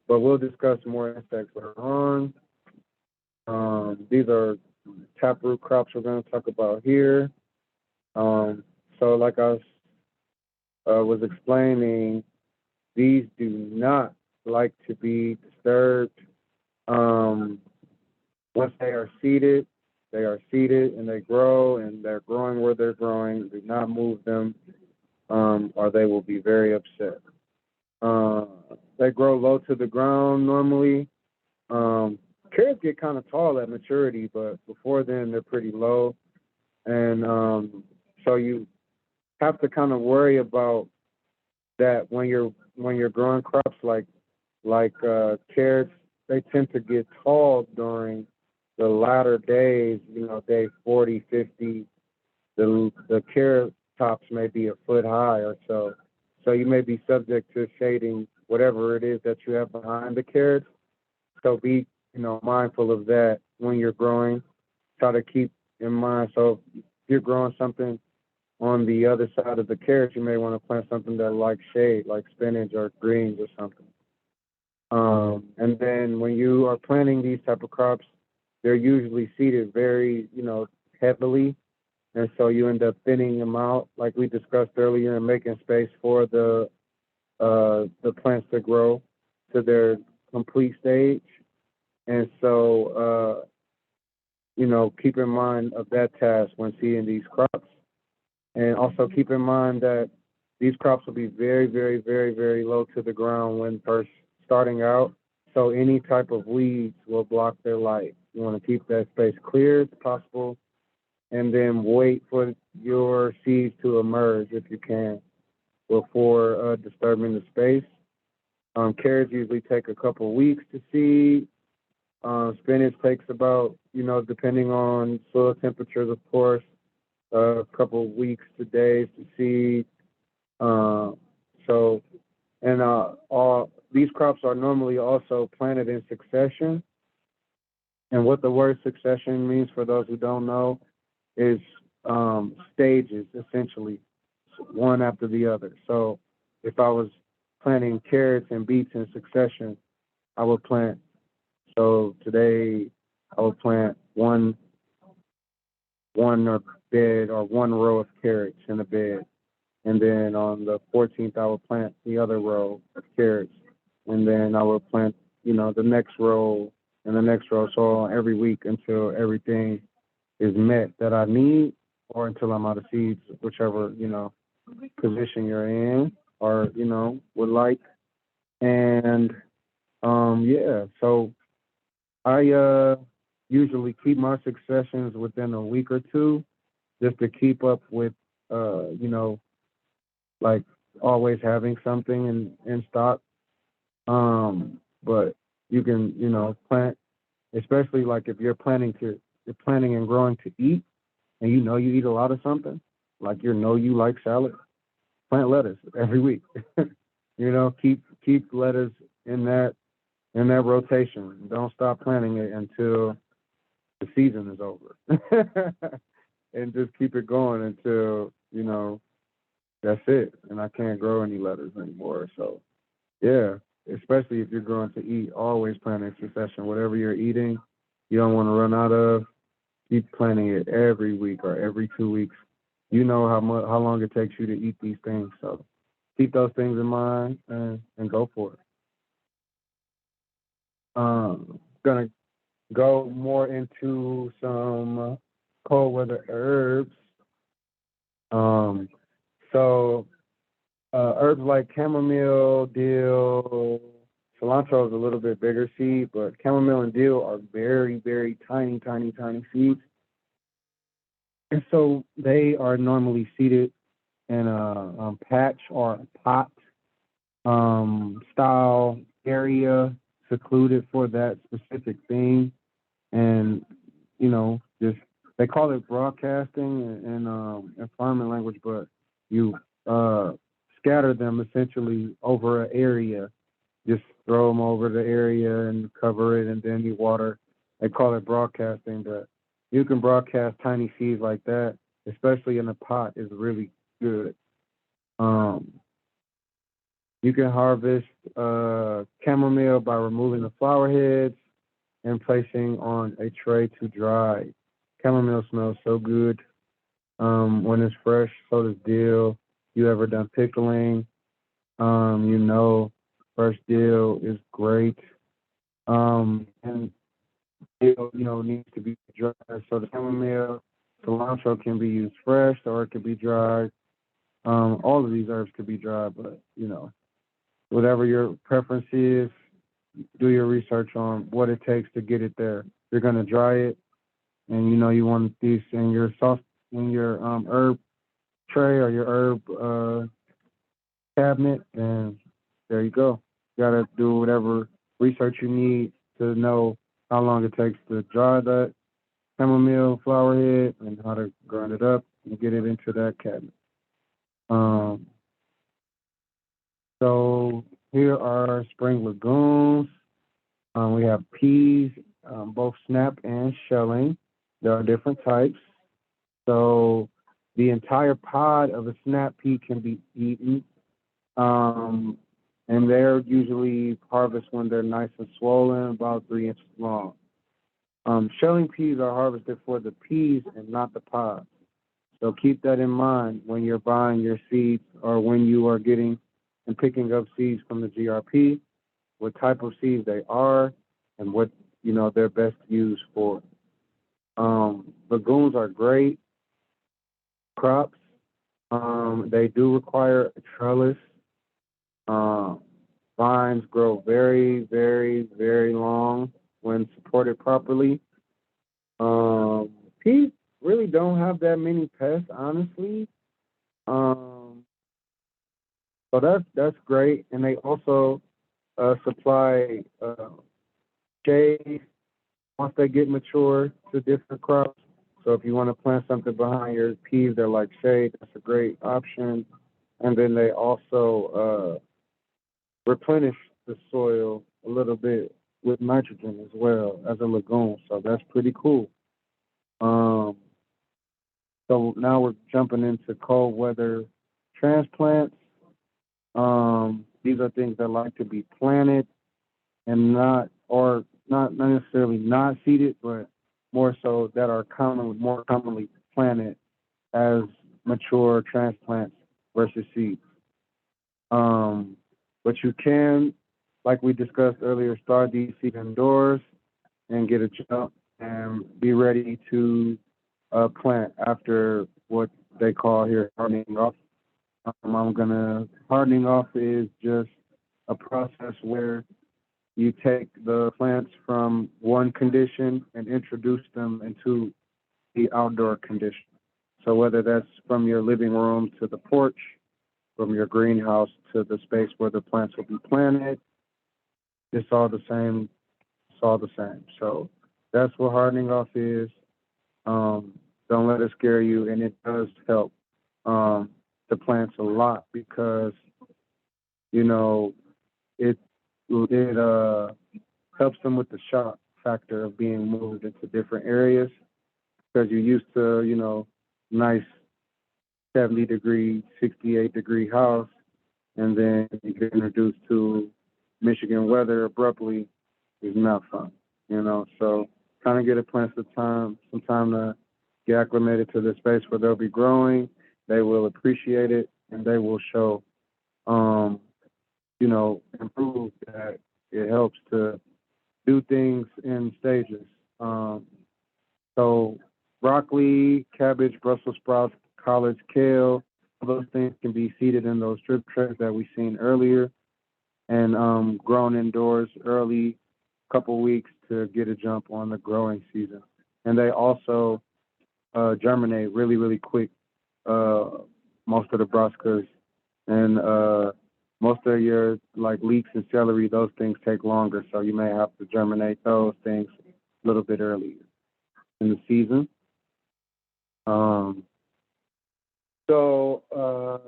but we'll discuss more insects later on. These are taproot crops we're going to talk about here. So like I was explaining, these do not like to be disturbed. Once they are seeded, They are seeded and they grow, and they're growing where they're growing. Do not move them, or they will be very upset. Uh, they grow low to the ground normally. Um, Carrots get kind of tall at maturity, but before then they're pretty low, and so you have to kind of worry about that when you're growing crops like carrots. They tend to get tall during the latter days, day 40, 50. The carrot tops may be a foot high or so. So you may be subject to shading whatever it is that you have behind the carrots. So be, mindful of that when you're growing. Try to keep in mind. So if you're growing something on the other side of the carrots, you may want to plant something that likes shade, like spinach or greens or something. And then when you are planting these type of crops, they're usually seeded very, heavily, and so you end up thinning them out, like we discussed earlier, and making space for the plants to grow to their complete stage. And so, keep in mind of that task when seeding these crops, and also keep in mind that these crops will be very, very, very, very low to the ground when first starting out. So any type of weeds will block their light. You want to keep that space clear as possible, and then wait for your seeds to emerge if you can before disturbing the space. Carrots usually take a couple weeks to seed. Spinach takes about, depending on soil temperatures, of course, a couple weeks to days to seed. Uh, so, and all these crops are normally also planted in succession. And what the word succession means, for those who don't know, is stages, essentially, one after the other. So if I was planting carrots and beets in succession, I would plant. So today I would plant one bed or one row of carrots in a bed, and then on the 14th I would plant the other row of carrots, and then I would plant, the next row and the next row, so every week until everything is met that I need, or until I'm out of seeds, whichever, position you're in or, would like. And yeah, so I usually keep my successions within a week or two just to keep up with, like always having something in stock. But you can, plant, especially like if you're planning and growing to eat, and you eat a lot of something, like you like salad, plant lettuce every week. Keep lettuce in that rotation. Don't stop planting it until the season is over, and just keep it going until that's it. And I can't grow any lettuce anymore. So yeah, especially if you're growing to eat, always plant in succession. Whatever you're eating, you don't want to run out of. Keep planting it every week or every 2 weeks. You know how long it takes you to eat these things. So keep those things in mind and go for it. Gonna go more into some cold weather herbs. Um, so herbs like chamomile, dill, cilantro is a little bit bigger seed, but chamomile and dill are very, very tiny, tiny, tiny seeds. And so they are normally seeded in a patch or a pot style area, secluded for that specific thing. And, just they call it broadcasting in farming language, but you scatter them essentially over an area. Just throw them over the area and cover it, and then you water. They call it broadcasting, but you can broadcast tiny seeds like that, especially in a pot, is really good. Um, you can harvest chamomile by removing the flower heads and placing on a tray to dry. Chamomile smells so good when it's fresh. So does dill. You ever done pickling? You know, fresh dill is great. And needs to be dry. So the chamomile, cilantro can be used fresh or it could be dried. All of these herbs could be dried, but whatever your preference is, do your research on what it takes to get it there. You're gonna dry it, and you want these in your sauce in your herb tray or your herb cabinet, and there you go. You gotta do whatever research you need to know how long it takes to dry that chamomile flower head and how to grind it up and get it into that cabinet. Um, so here are spring legumes. We have peas, both snap and shelling. There are different types. So the entire pod of a snap pea can be eaten. Um, and they're usually harvested when they're nice and swollen, about 3 inches long. Shelling peas are harvested for the peas and not the pods. So keep that in mind when you're buying your seeds or when you are getting and picking up seeds from the GRP, what type of seeds they are and what, they're best used for. Legumes are great crops. They do require a trellis. Um, Vines grow very, very, very long when supported properly. Um, Peas really don't have that many pests, honestly. Um, so that's great, and they also supply shade once they get mature to different crops. So if you want to plant something behind your peas, they're like shade. That's a great option. And then they also replenish the soil a little bit with nitrogen as well as a legume. So that's pretty cool. Um, so now we're jumping into cold weather transplants. These are things that like to be planted and not necessarily not seeded, but more so that are more commonly planted as mature transplants versus seeds. Um, but you can, like we discussed earlier, start these seeds indoors and get a jump and be ready to plant after what they call here hardening off. Hardening off is just a process where you take the plants from one condition and introduce them into the outdoor condition. So whether that's from your living room to the porch, from your greenhouse to the space where the plants will be planted, it's all the same. It's all the same. So that's what hardening off is. Don't let it scare you, and it does help the plants a lot because you know it helps them with the shock factor of being moved into different areas because you're used to nice 70-degree, 68-degree house, and then you get introduced to Michigan weather abruptly is not fun, So kind of get a plant some time to get acclimated to the space where they'll be growing. They will appreciate it, and they will show, improve that it helps to do things in stages. So broccoli, cabbage, Brussels sprouts, collards, kale, all those things can be seeded in those drip trays that we seen earlier and grown indoors early, couple weeks to get a jump on the growing season. And they also germinate really, really quick, most of the brassicas. And most of your like leeks and celery, those things take longer, so you may have to germinate those things a little bit earlier in the season. Um, so, uh,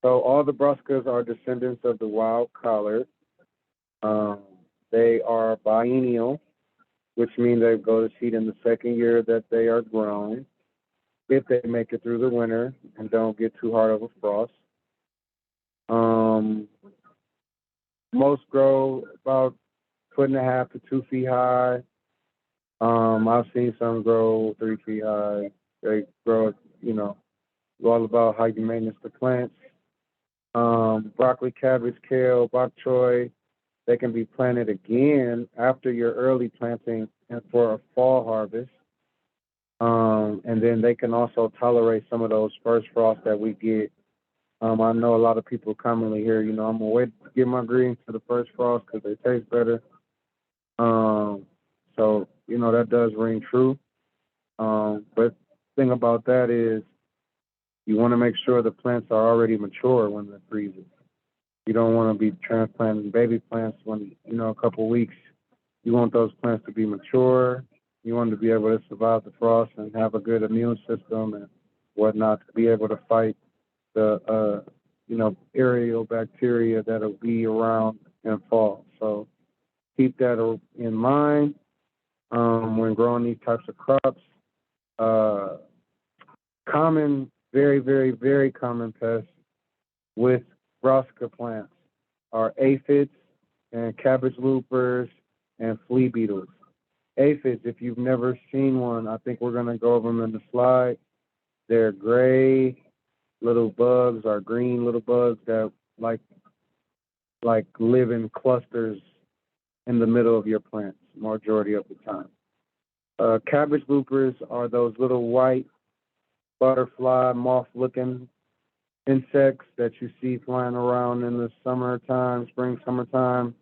so all the brassicas are descendants of the wild collard. Um, they are biennial, which means they go to seed in the second year that they are grown, if they make it through the winter and don't get too hard of a frost. Um, most grow about 1.5 to 2 feet high. I've seen some grow 3 feet high. They grow, all about how you maintenance the plants. Broccoli, cabbage, kale, bok choy, They can be planted again after your early planting and for a fall harvest. And then they can also tolerate some of those first frosts that we get. I know a lot of people commonly hear, I'm gonna wait to get my greens to the first frost because they taste better. So that does ring true. But thing about that is you want to make sure the plants are already mature when it freezes. You don't want to be transplanting baby plants when, a couple weeks. You want those plants to be mature. You want them to be able to survive the frost and have a good immune system and whatnot to be able to fight the, aerial bacteria that'll be around in fall. So keep that in mind when growing these types of crops. Uh, Common, very, very, very common pests with brassica plants are aphids and cabbage loopers and flea beetles. Aphids, if you've never seen one, I think we're going to go over them in the slide. They're gray little bugs or green little bugs that like live in clusters in the middle of your plants majority of the time. Cabbage loopers are those little white butterfly moth-looking insects that you see flying around in the summertime, spring, summertime.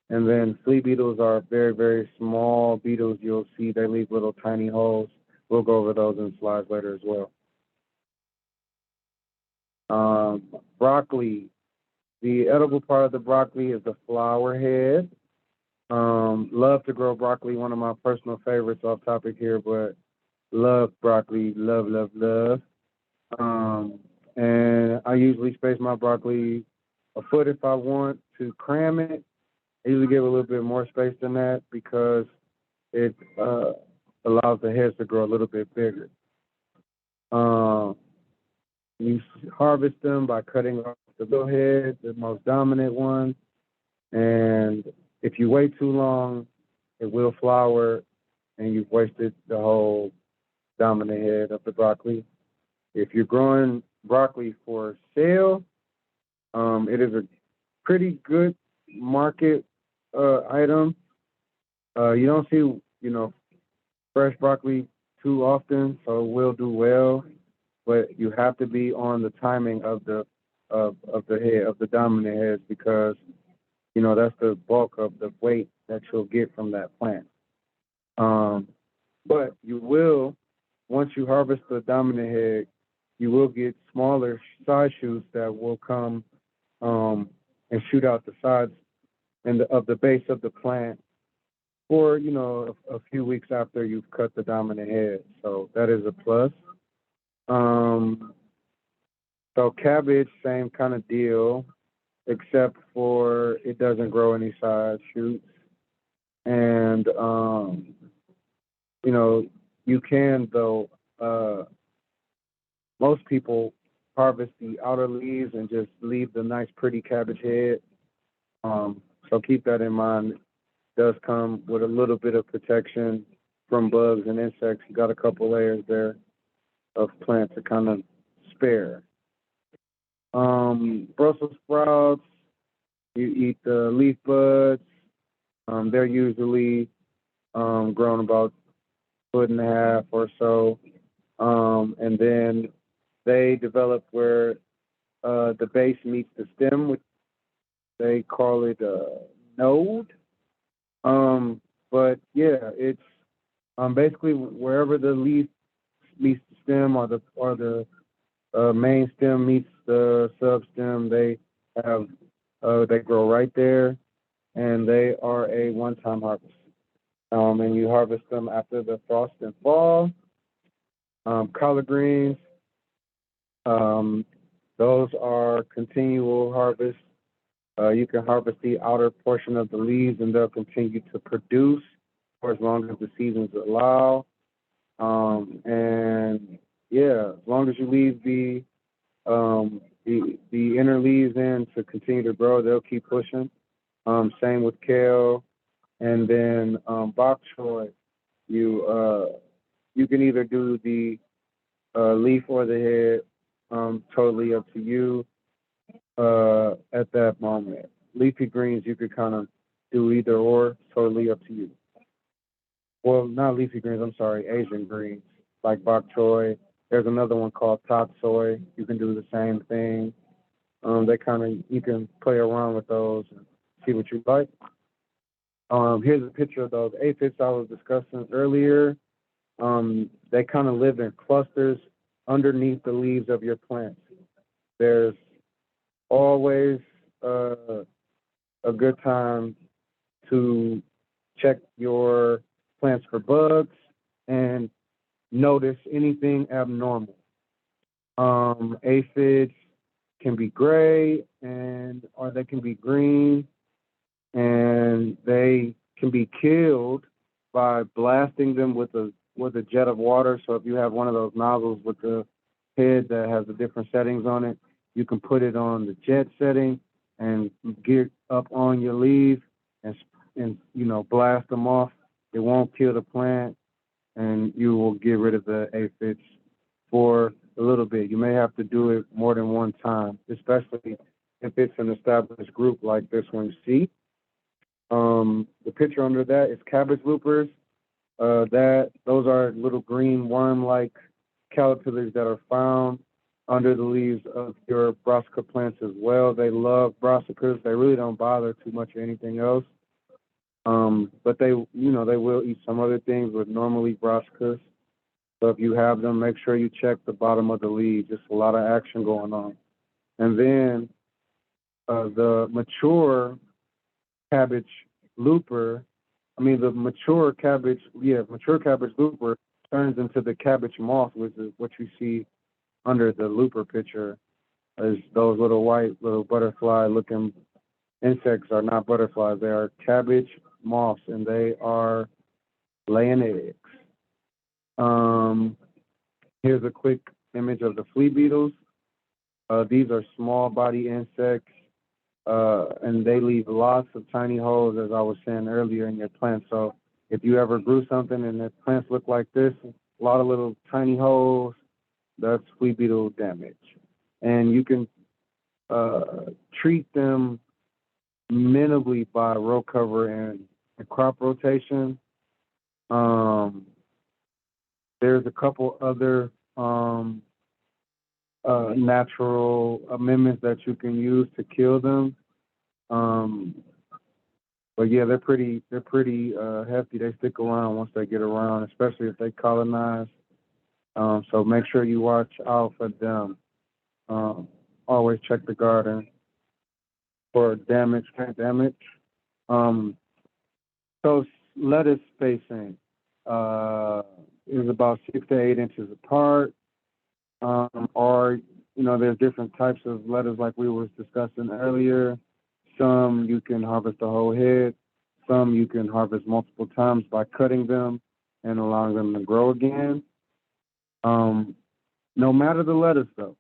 And then flea beetles are very, very small beetles. You'll see they leave little tiny holes. We'll go over those in slides later as well. Broccoli. The edible part of the broccoli is the flower head. Love to grow broccoli, one of my personal favorites off topic here, but love broccoli, love, love, love. And I usually space my broccoli a foot if I want to cram it. I usually give a little bit more space than that because it allows the heads to grow a little bit bigger. You harvest them by cutting off the little head, the most dominant one, and if you wait too long, it will flower, and you've wasted the whole dominant head of the broccoli. If you're growing broccoli for sale, it is a pretty good market item. You don't see, fresh broccoli too often, so it will do well. But you have to be on the timing of the head of the dominant heads because that's the bulk of the weight that you'll get from that plant. But you will, once you harvest the dominant head, you will get smaller side shoots that will come and shoot out the sides and of the base of the plant for a few weeks after you've cut the dominant head. So that is a plus. So cabbage, same kind of deal, except for it doesn't grow any side shoots. And, you can, though, most people harvest the outer leaves and just leave the nice, pretty cabbage head. So keep that in mind. It does come with a little bit of protection from bugs and insects. You got a couple layers there of plant to kind of spare. Brussels sprouts, you eat the leaf buds. They're usually grown about a foot and a half or so. And then they develop where the base meets the stem, which they call it a node. But yeah, it's basically wherever the leaf meets the stem or the main stem meets the sub stem, they grow right there, and they are a one-time harvest. And you harvest them after the frost and fall. Collard greens, those are continual harvests. You can harvest the outer portion of the leaves, and they'll continue to produce for as long as the seasons allow. And yeah, as long as you leave the inner leaves in to continue to grow, they'll keep pushing. Same with kale, and then bok choy. You can either do the leaf or the head, totally up to you at that moment. Leafy greens, you could kind of do either or, totally up to you. Well, not leafy greens, I'm sorry, Asian greens, like bok choy. There's another one called top soy. You can do the same thing. They kind of, you can play around with those and see what you like. Here's a picture of those aphids I was discussing earlier. They kind of live in clusters underneath the leaves of your plants. There's always a good time to check your plants for bugs and notice anything abnormal. Aphids can be gray and or they can be green, and they can be killed by blasting them with a jet of water. So if you have one of those nozzles with the head that has the different settings on it, you can put it on the jet setting and get up on your leaves and blast them off. It won't kill the plant, and you will get rid of the aphids for a little bit. You may have to do it more than one time, especially if it's an established group like this one you see. The picture under that is cabbage loopers. Those are little green worm-like caterpillars that are found under the leaves of your brassica plants as well. They love brassicas. They really don't bother too much or anything else. But they will eat some other things with normally brassicas. So if you have them, make sure you check the bottom of the leaves. Just a lot of action going on. And then the cabbage looper, the mature cabbage looper turns into the cabbage moth, which is what you see under the looper picture. Is those little butterfly looking insects are not butterflies, they are cabbage moths, and they are laying eggs. Here's a quick image of the flea beetles. These are small body insects, and they leave lots of tiny holes, as I was saying earlier, in your plant. So if you ever grew something and the plants look like this, a lot of little tiny holes, that's flea beetle damage. And you can treat them minimally by row cover and crop rotation. There's a couple other natural amendments that you can use to kill them. But yeah, they're pretty hefty. They stick around once they get around, especially if they colonize. So make sure you watch out for them. Always check the garden for plant damage. So lettuce spacing is about 6 to 8 inches apart. Or there's different types of lettuce like we was discussing earlier. Some you can harvest the whole head. Some you can harvest multiple times by cutting them and allowing them to grow again. No matter the lettuce, though,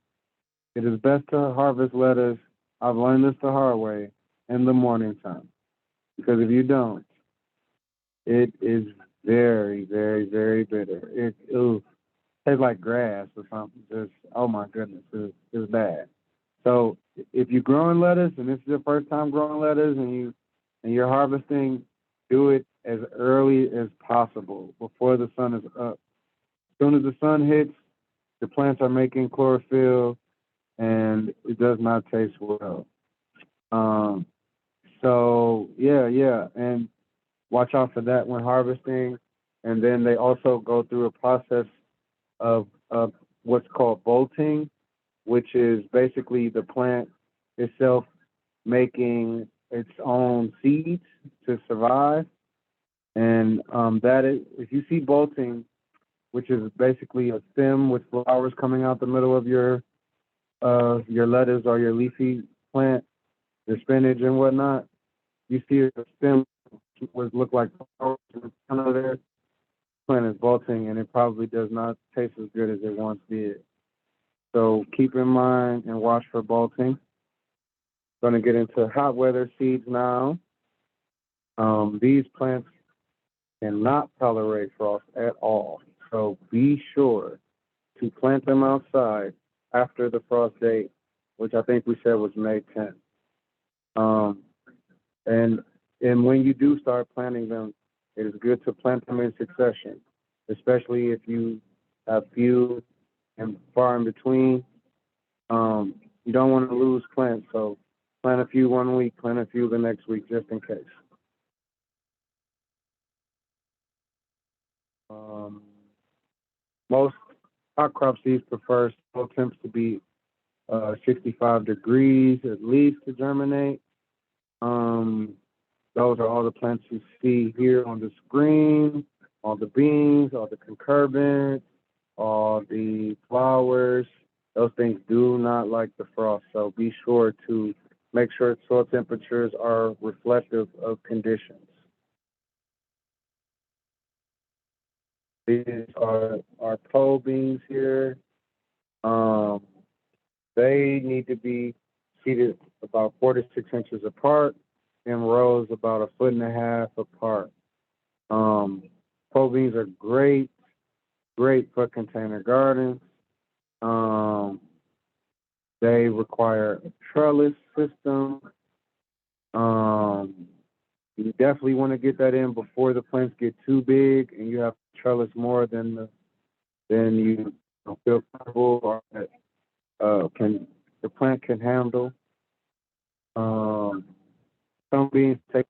it is best to harvest lettuce. I've learned this the hard way in the morning time, because if you don't, it is very, very, very bitter. It tastes like grass or something. Just, oh my goodness, it's bad. So if you're growing lettuce and this is your first time growing lettuce and you're harvesting, do it as early as possible before the sun is up. As soon as the sun hits, the plants are making chlorophyll, and it does not taste well. So yeah, and watch out for that when harvesting. And then they also go through a process of what's called bolting, which is basically the plant itself making its own seeds to survive. And that is, if you see bolting, which is basically a stem with flowers coming out the middle of your lettuce or your leafy plant, your spinach and whatnot, you see a stem would look like flowers under there. Plant is bolting, and it probably does not taste as good as it once did. So keep in mind and watch for bolting. Going to get into hot weather seeds now. These plants cannot tolerate frost at all. So be sure to plant them outside after the frost date, which I think we said was May 10th. And And when you do start planting them, it is good to plant them in succession, especially if you have few and far in between. You don't want to lose plants, so plant a few one week, plant a few the next week, just in case. Um, Most hot crop seeds prefer soil temps to be 65 degrees at least to germinate. Um, those are all the plants you see here on the screen, all the beans, all the cucurbits, all the flowers. Those things do not like the frost, so be sure to make sure soil temperatures are reflective of conditions. These are our pole beans here. Um, they need to be seated about 4 to 6 inches apart in rows about a foot and a half apart. Um, Pole beans are great for container gardens. Um, they require a trellis system. Um, you definitely want to get that in before the plants get too big and you have to trellis more than you feel comfortable or that can the plant can handle. Um, some beans take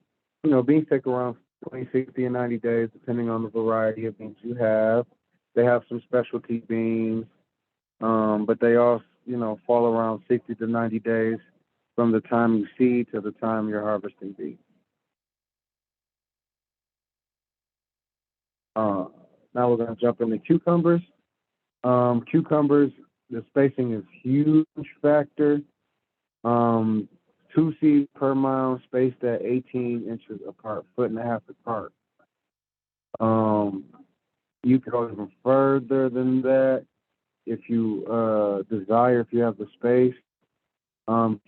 around 20, 60, and 90 days, depending on the variety of beans you have. They have some specialty beans, but they all, fall around 60 to 90 days from the time you seed to the time you're harvesting beans. Uh, Now we're going to jump into cucumbers. Cucumbers, the spacing is huge factor. 2 seeds per mound spaced at 18 inches apart, foot and a half apart. Um, you could go even further than that if you desire, if you have the space.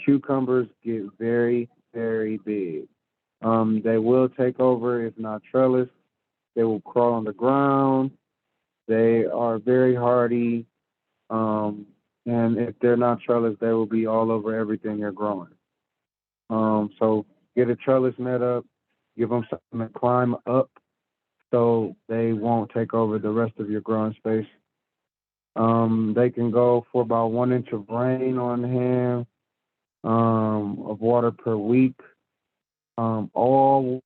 Cucumbers get very, very big. They will take over if not trellis. They will crawl on the ground. They are very hardy. And if they're not trellis, they will be all over everything you're growing. So get a trellis net up, give them something to climb up so they won't take over the rest of your growing space. They can go for about 1 inch of rain on hand, of water per week. Always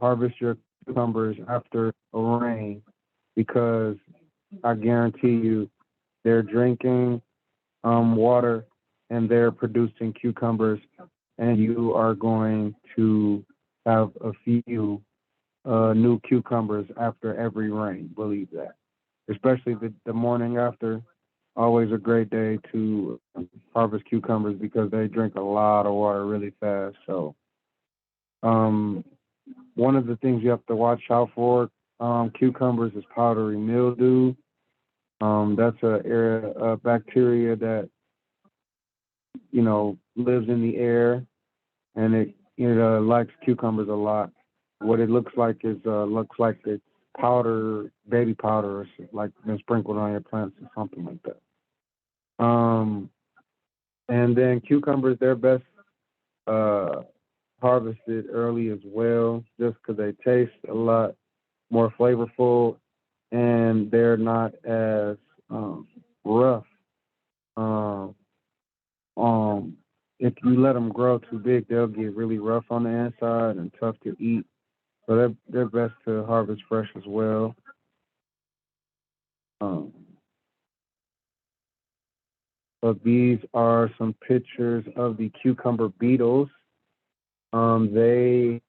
harvest your cucumbers after a rain because I guarantee you they're drinking water and they're producing cucumbers, and you are going to have a few new cucumbers after every rain. Believe that. Especially the morning after, always a great day to harvest cucumbers because they drink a lot of water really fast. So, one of the things you have to watch out for cucumbers is powdery mildew. That's a area bacteria that lives in the air, and it likes cucumbers a lot. What it looks like it's powder, baby powder, or like been sprinkled on your plants or something like that. Um, and then cucumbers, they're best uh, harvested early as well, just because they taste a lot more flavorful and they're not as rough. Um, um, if you let them grow too big, they'll get really rough on the inside and tough to eat. So they're best to harvest fresh as well. Um, but these are some pictures of the cucumber beetles. They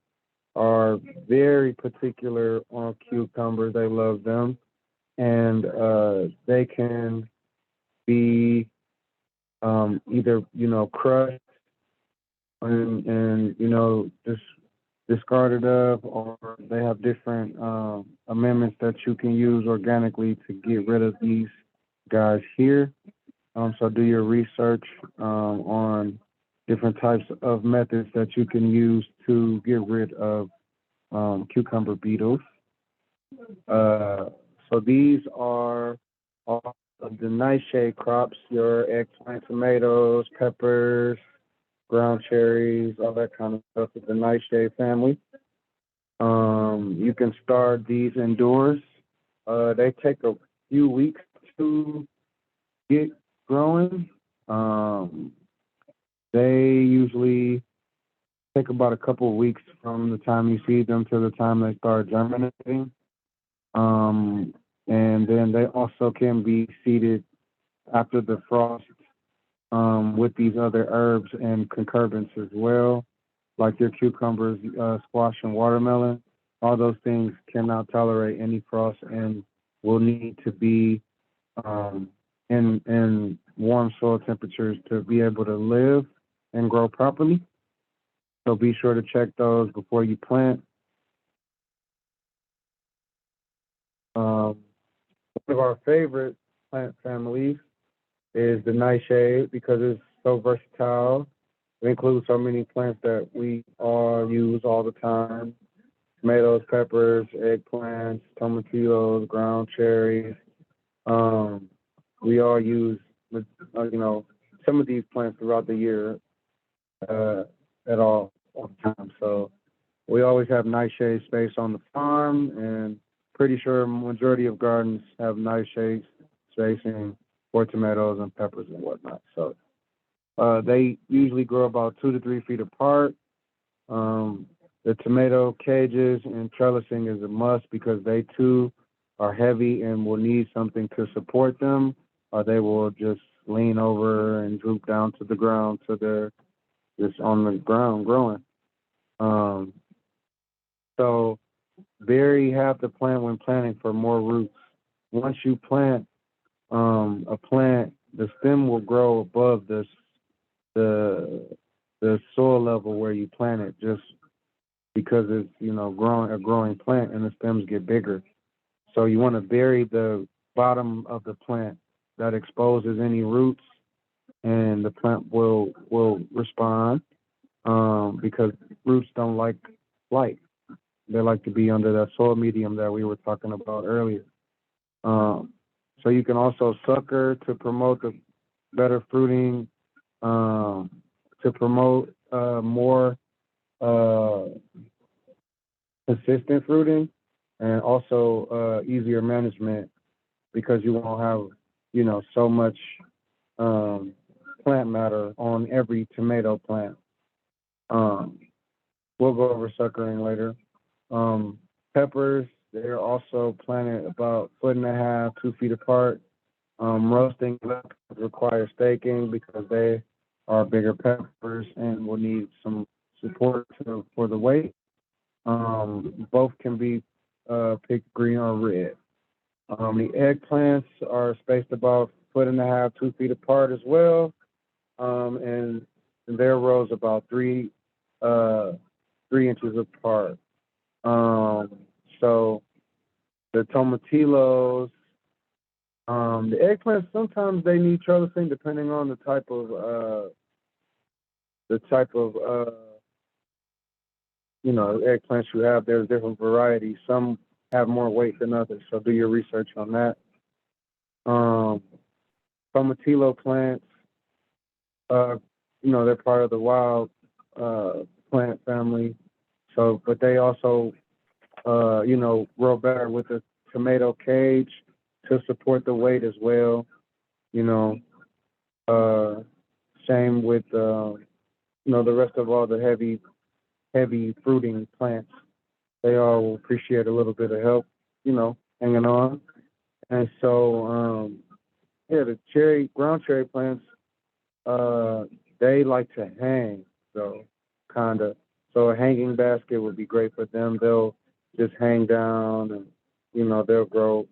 are very particular on cucumbers. They love them, and they can be either crushed and just discarded of, or they have different amendments that you can use organically to get rid of these guys here. So do your research on different types of methods that you can use to get rid of cucumber beetles. So these are all of the nightshade crops, your eggplant, tomatoes, peppers, ground cherries, all that kind of stuff with the nightshade family. You can start these indoors. They take a few weeks to get growing. Um, they usually take about a couple of weeks from the time you seed them to the time they start germinating. Um, and then they also can be seeded after the frost with these other herbs and concurrents as well, like your cucumbers, squash, and watermelon. All those things cannot tolerate any frost and will need to be um, in warm soil temperatures to be able to live and grow properly. So be sure to check those before you plant. One of our favorite plant families is the nightshade because it's so versatile. It includes so many plants that we all use all the time. Tomatoes, peppers, eggplants, tomatillos, ground cherries. Um, we all use, some of these plants throughout the year uh, at all the time. So we always have nightshade space on the farm, and pretty sure majority of gardens have nightshade spacing for tomatoes and peppers and whatnot. So they usually grow about 2 to 3 feet apart. Um, the tomato cages and trellising is a must because they too are heavy and will need something to support them, or they will just lean over and droop down to the ground so they're just on the ground growing. Um, so bury half the plant when planting for more roots. Once you plant a plant, the stem will grow above the the soil level where you plant it, just because it's growing a growing plant and the stems get bigger. So you want to bury the bottom of the plant that exposes any roots, and the plant will respond because roots don't like light. They like to be under that soil medium that we were talking about earlier. Um, so you can also sucker to promote the better fruiting, um, to promote more uh, consistent fruiting, and also easier management because you won't have so much um, plant matter on every tomato plant. Um, we'll go over suckering later. Peppers, they're also planted about 1.5 feet, 2 feet apart. Roasting requires staking because they are bigger peppers and will need some support for the weight. Both can be picked green or red. The eggplants are spaced about 1.5 feet, 2 feet apart as well, and their rows about 3 inches apart. So the tomatillos, the eggplants sometimes they need trellising depending on the type of eggplants you have. There's different varieties. Some have more weight than others, so do your research on that. Um, Tomatillo plants, uh, they're part of the wild plant family. So, but they also, grow better with a tomato cage to support the weight as well. You know, uh, same with, the rest of all the heavy fruiting plants. They all will appreciate a little bit of help, hanging on. And so, yeah, the ground cherry plants, uh, they like to hang, so kind of. So a hanging basket would be great for them. They'll just hang down, and they'll grow,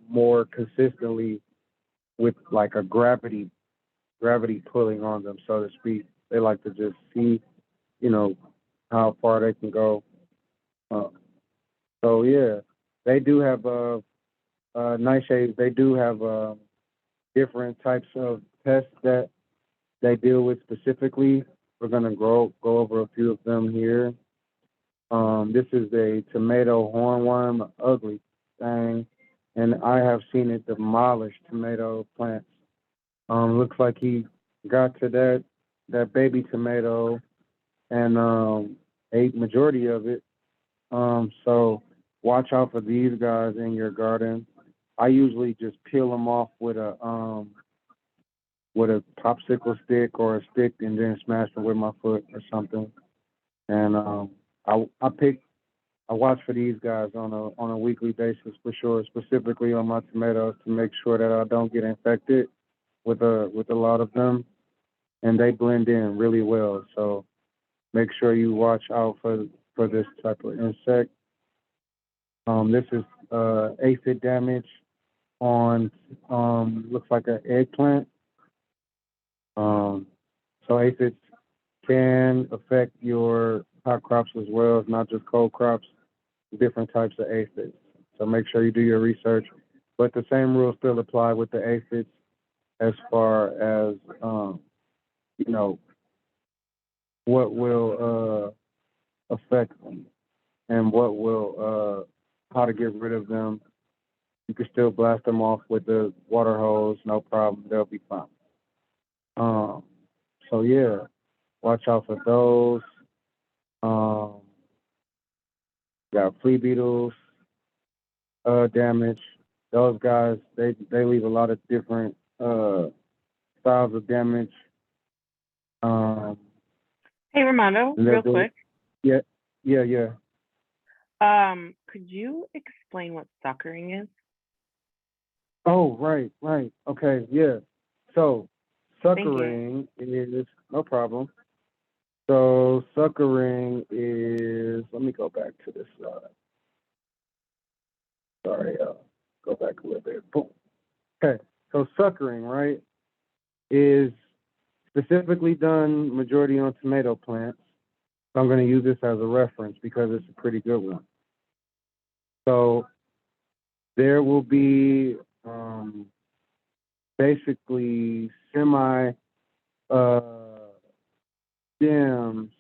more consistently with like a gravity pulling on them, so to speak. They like to just see, you know, how far they can go. Uh, so yeah, they do have nightshades. They do have different types of pests that they deal with specifically. We're gonna go over a few of them here. This is a tomato hornworm, ugly thing, and I have seen it demolish tomato plants. Looks like he got to that baby tomato and ate majority of it. So watch out for these guys in your garden. I usually just peel them off with a popsicle stick or a stick and then smash them with my foot or something. And I watch for these guys on a weekly basis for sure, specifically on my tomatoes to make sure that I don't get infected with a lot of them, and they blend in really well. So make sure you watch out for this type of insect. This is aphid damage on looks like an eggplant. Um, so aphids can affect your hot crops as well, it's not just cold crops, different types of aphids. So make sure you do your research. But the same rules still apply with the aphids as far as you know what will affect them and what will how to get rid of them. You can still blast them off with the water hose, no problem. They'll be fine. Um, so yeah, watch out for those. Um, got flea beetles, damage. Those guys, they leave a lot of different styles of damage. Um, Hey, Romano, and real quick. yeah, yeah. Could you explain what suckering is? Oh, right. Okay, yeah. So Thank you. suckering is no problem. So suckering is. Let me go back to this. Sorry, go back a little bit. Boom. Okay. So suckering, right, is specifically done majority on tomato plants. So I'm going to use this as a reference because it's a pretty good one. So there will be basically semi uh, stems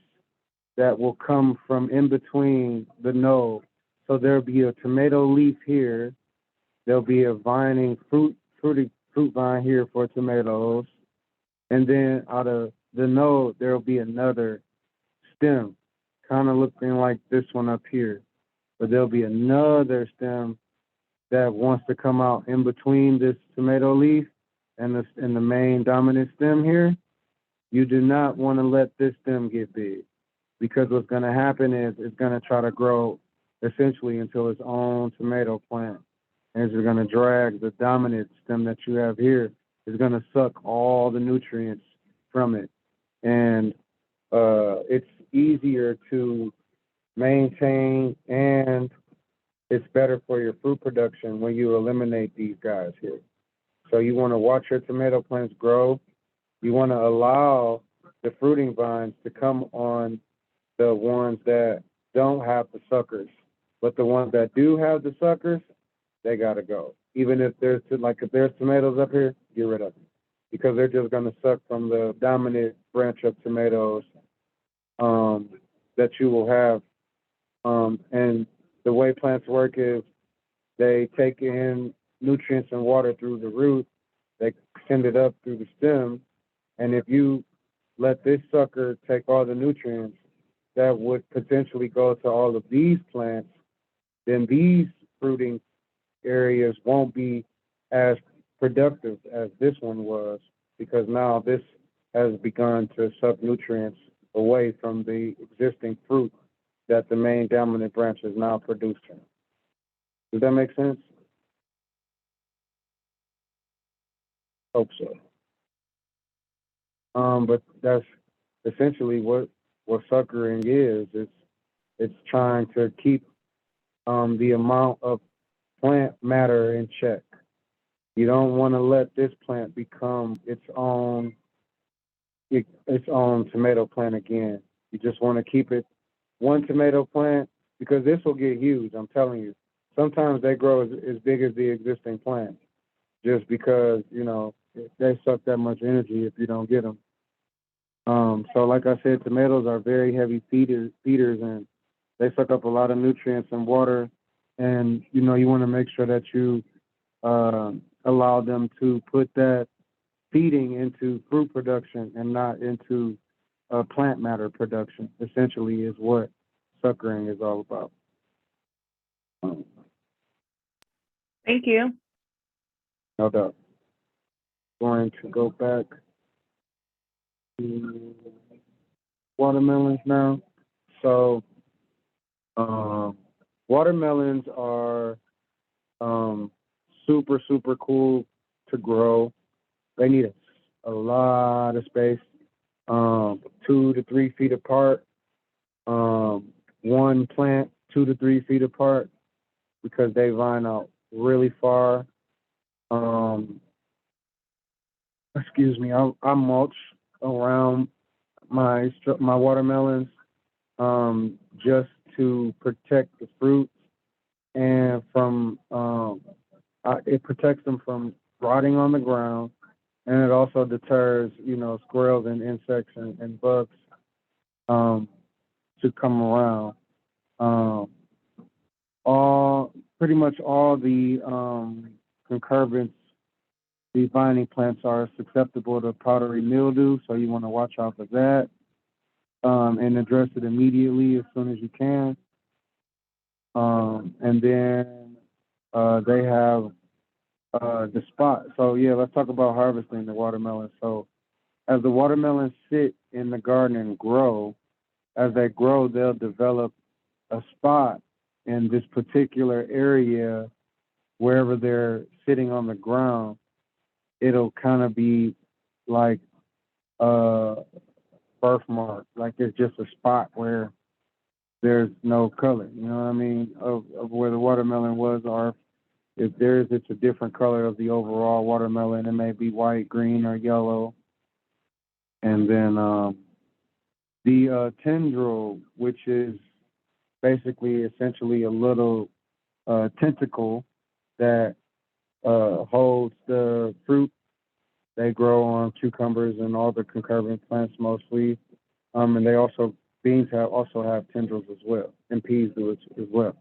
that will come from in between the node. So there'll be a tomato leaf here. There'll be a fruit vine here for tomatoes, and then out of the node there'll be another stem, kind of looking like this one up here. But there'll be another stem that wants to come out in between this tomato leaf and the main dominant stem here. You do not want to let this stem get big because what's going to happen is it's going to try to grow essentially into its own tomato plant. And it's going to drag the dominant stem that you have here. It's going to suck all the nutrients from it. And it's easier to maintain and it's better for your fruit production when you eliminate these guys here. So you want to watch your tomato plants grow. You want to allow the fruiting vines to come on the ones that don't have the suckers. But the ones that do have the suckers, they got to go. Even if if there's tomatoes up here, get rid of them because they're just going to suck from the dominant branch of tomatoes that you will have. And the way plants work is they take in nutrients and water through the root, they send it up through the stem, and if you let this sucker take all the nutrients that would potentially go to all of these plants, then these fruiting areas won't be as productive as this one was because now this has begun to suck nutrients away from the existing fruit that the main dominant branch is now producing. Does that make sense? Hope so. But that's essentially what suckering is. It's trying to keep the amount of plant matter in check. You don't want to let this plant become its own tomato plant again. You just want to keep it one tomato plant because this will get huge. I'm telling you. Sometimes they grow as big as the existing plant just because they suck that much energy if you don't get them. So like I said, tomatoes are very heavy feeders, and they suck up a lot of nutrients and water. And you want to make sure that you allow them to put that feeding into fruit production and not into plant matter production, essentially, is what suckering is all about. Thank you. No doubt. Going to go back to watermelons now. So, watermelons are super, super cool to grow. They need a lot of space, 2 to 3 feet apart. One plant 2 to 3 feet apart because they vine out really far. Excuse me, I mulch around my watermelons just to protect the fruits and from it protects them from rotting on the ground, and it also deters squirrels and insects and bugs to come around. All pretty much all the concurrents, the vining plants are susceptible to powdery mildew, so you want to watch out for that and address it immediately as soon as you can. And then they have the spot. So yeah, let's talk about harvesting the watermelon. So as the watermelons sit in the garden and grow, as they grow, they'll develop a spot in this particular area wherever they're sitting on the ground. It'll kind of be like a birthmark, like it's just a spot where there's no color, you know what I mean, of where the watermelon was, or if there's, it's a different color of the overall watermelon. It may be white, green, or yellow. And then the tendril, which is basically essentially a little tentacle that holds the fruit. They grow on cucumbers and all the concurrent plants mostly. And they also, beans also have tendrils as well, and peas do it as well.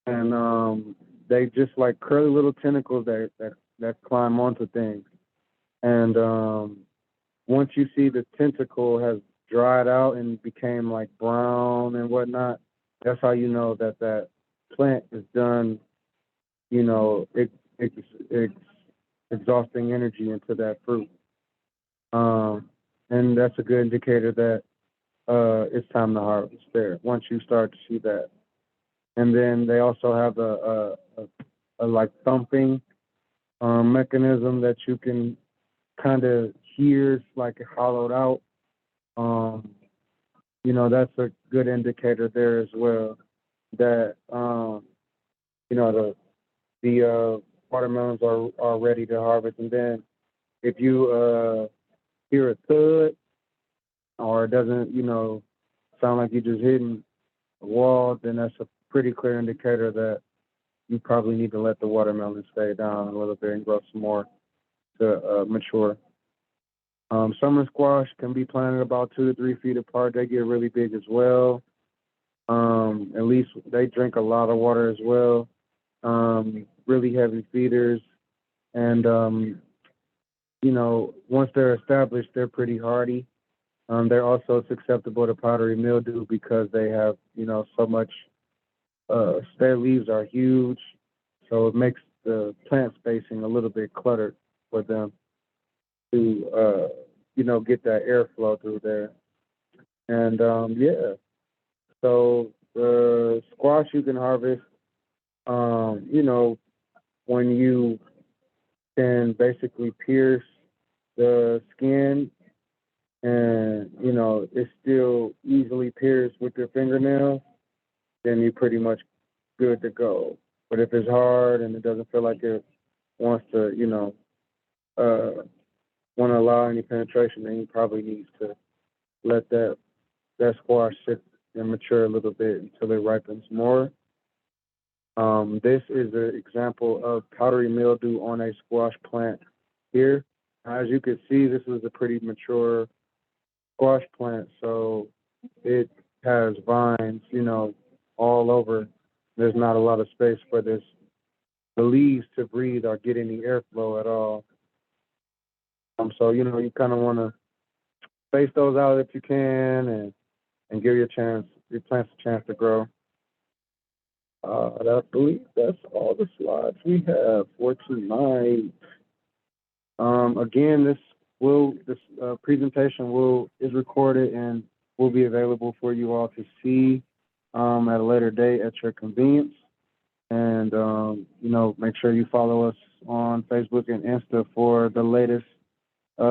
And they just like curly little tentacles that climb onto things. And once you see the tentacle has dried out and became like brown and whatnot, that's how you know that that plant is done. It's exhausting energy into that fruit. And that's a good indicator that it's time to harvest there once you start to see that. And then they also have a like thumping mechanism that you can kind of hear. It's like hollowed out. That's a good indicator there as well that the watermelons are ready to harvest. And then if you hear a thud or it doesn't sound like you're just hitting a wall, then that's a pretty clear indicator that you probably need to let the watermelon stay down a little bit and grow some more to mature. Summer squash can be planted about 2 to 3 feet apart. They get really big as well. At least they drink a lot of water as well. Really heavy feeders. And, once they're established, they're pretty hardy. They're also susceptible to powdery mildew because they have, so much, their leaves are huge. So it makes the plant spacing a little bit cluttered for them to, get that airflow through there. And yeah, so the squash you can harvest, when you can basically pierce the skin and, it's still easily pierced with your fingernails, then you're pretty much good to go. But if it's hard and it doesn't feel like it wants to, want to allow any penetration, then you probably need to let that squash sit and mature a little bit until it ripens more. This is an example of powdery mildew on a squash plant here. As you can see, this is a pretty mature squash plant, so it has vines, all over. There's not a lot of space for the leaves to breathe or get any airflow at all. So you kind of want to space those out if you can, and give your plants a chance to grow. I believe that's all the slides we have for tonight. Again, this presentation is recorded and will be available for you all to see at a later date at your convenience. And make sure you follow us on Facebook and Insta for the latest